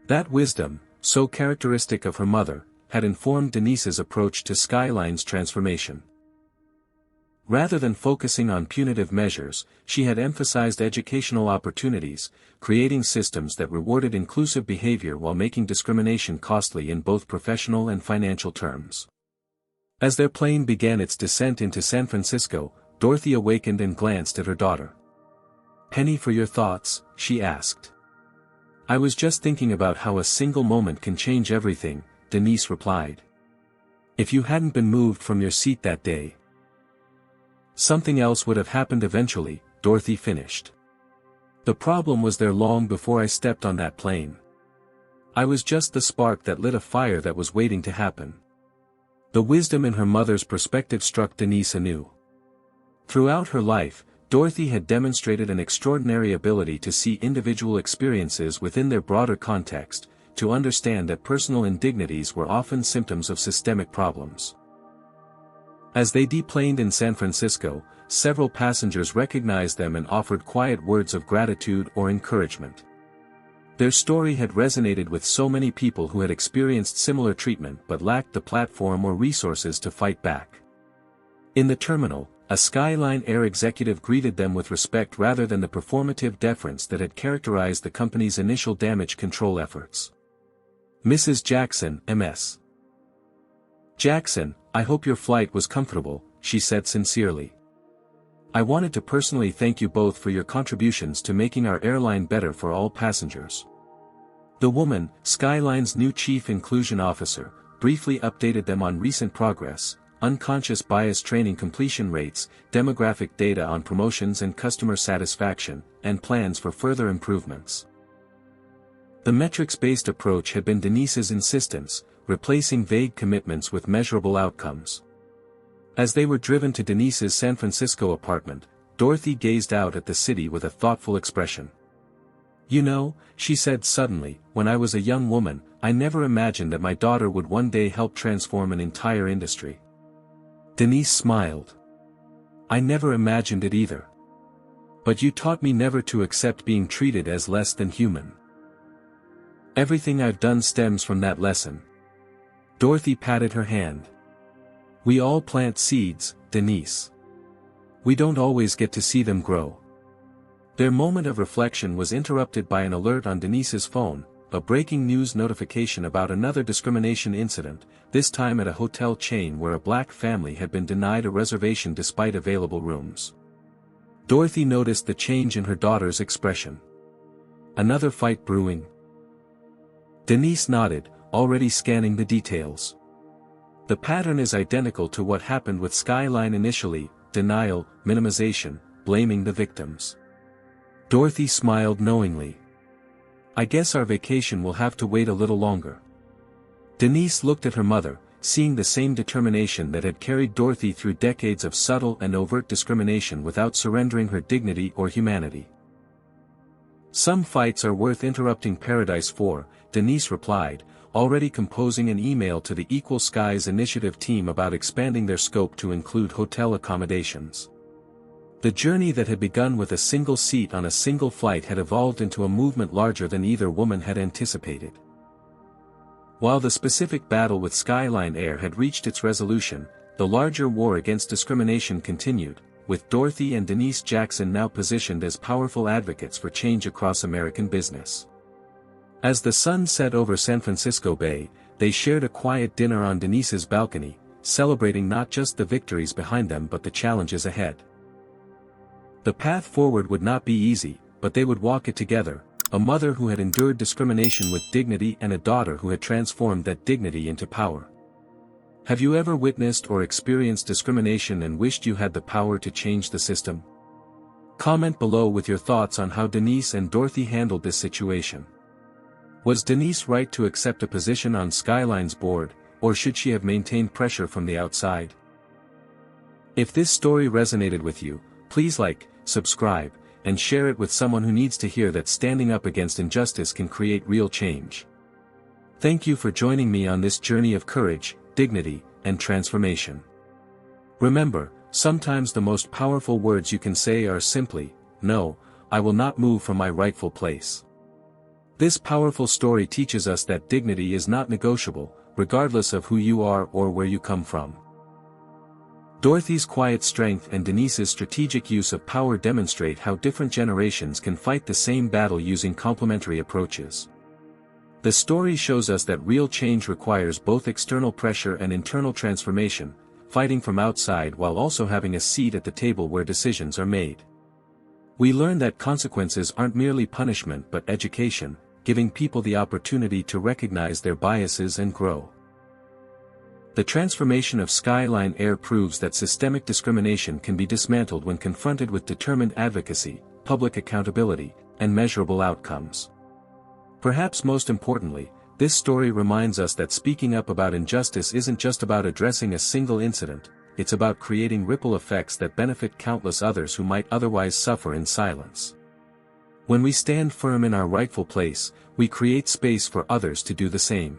That wisdom, so characteristic of her mother, had informed Denise's approach to Skyline's transformation. Rather than focusing on punitive measures, she had emphasized educational opportunities, creating systems that rewarded inclusive behavior while making discrimination costly in both professional and financial terms. As their plane began its descent into San Francisco, Dorothy awakened and glanced at her daughter. "Penny, for your thoughts?" she asked. "I was just thinking about how a single moment can change everything," Denise replied. "If you hadn't been moved from your seat that day, something else would have happened eventually," Dorothy finished. "The problem was there long before I stepped on that plane. I was just the spark that lit a fire that was waiting to happen." The wisdom in her mother's perspective struck Denise anew. Throughout her life, Dorothy had demonstrated an extraordinary ability to see individual experiences within their broader context, to understand that personal indignities were often symptoms of systemic problems. As they deplaned in San Francisco, several passengers recognized them and offered quiet words of gratitude or encouragement. Their story had resonated with so many people who had experienced similar treatment but lacked the platform or resources to fight back. In the terminal, a Skyline Air executive greeted them with respect rather than the performative deference that had characterized the company's initial damage control efforts. "Mrs. Jackson, MS. Jackson, I hope your flight was comfortable," she said sincerely. "I wanted to personally thank you both for your contributions to making our airline better for all passengers." The woman, Skyline's new chief inclusion officer, briefly updated them on recent progress, unconscious bias training completion rates, demographic data on promotions and customer satisfaction, and plans for further improvements. The metrics-based approach had been Denise's insistence, replacing vague commitments with measurable outcomes. As they were driven to Denise's San Francisco apartment, Dorothy gazed out at the city with a thoughtful expression. "You know," she said suddenly, "when I was a young woman, I never imagined that my daughter would one day help transform an entire industry." Denise smiled. "I never imagined it either. But you taught me never to accept being treated as less than human. Everything I've done stems from that lesson." Dorothy patted her hand. "We all plant seeds, Denise. We don't always get to see them grow." Their moment of reflection was interrupted by an alert on Denise's phone, a breaking news notification about another discrimination incident, this time at a hotel chain where a black family had been denied a reservation despite available rooms. Dorothy noticed the change in her daughter's expression. "Another fight brewing?" Denise nodded, already scanning the details. "The pattern is identical to what happened with Skyline initially: denial, minimization, blaming the victims." Dorothy smiled knowingly. "I guess our vacation will have to wait a little longer." Denise looked at her mother, seeing the same determination that had carried Dorothy through decades of subtle and overt discrimination without surrendering her dignity or humanity. "Some fights are worth interrupting paradise for," Denise replied, already composing an email to the Equal Skies Initiative team about expanding their scope to include hotel accommodations. The journey that had begun with a single seat on a single flight had evolved into a movement larger than either woman had anticipated. While the specific battle with Skyline Air had reached its resolution, the larger war against discrimination continued, with Dorothy and Denise Jackson now positioned as powerful advocates for change across American business. As the sun set over San Francisco Bay, they shared a quiet dinner on Denise's balcony, celebrating not just the victories behind them but the challenges ahead. The path forward would not be easy, but they would walk it together, a mother who had endured discrimination with dignity and a daughter who had transformed that dignity into power. Have you ever witnessed or experienced discrimination and wished you had the power to change the system? Comment below with your thoughts on how Denise and Dorothy handled this situation. Was Denise right to accept a position on Skyline's board, or should she have maintained pressure from the outside? If this story resonated with you, please like, subscribe, and share it with someone who needs to hear that standing up against injustice can create real change. Thank you for joining me on this journey of courage, dignity, and transformation. Remember, sometimes the most powerful words you can say are simply, "No, I will not move from my rightful place." This powerful story teaches us that dignity is not negotiable, regardless of who you are or where you come from. Dorothy's quiet strength and Denise's strategic use of power demonstrate how different generations can fight the same battle using complementary approaches. The story shows us that real change requires both external pressure and internal transformation, fighting from outside while also having a seat at the table where decisions are made. We learn that consequences aren't merely punishment but education, giving people the opportunity to recognize their biases and grow. The transformation of Skyline Air proves that systemic discrimination can be dismantled when confronted with determined advocacy, public accountability, and measurable outcomes. Perhaps most importantly, this story reminds us that speaking up about injustice isn't just about addressing a single incident, it's about creating ripple effects that benefit countless others who might otherwise suffer in silence. When we stand firm in our rightful place, we create space for others to do the same.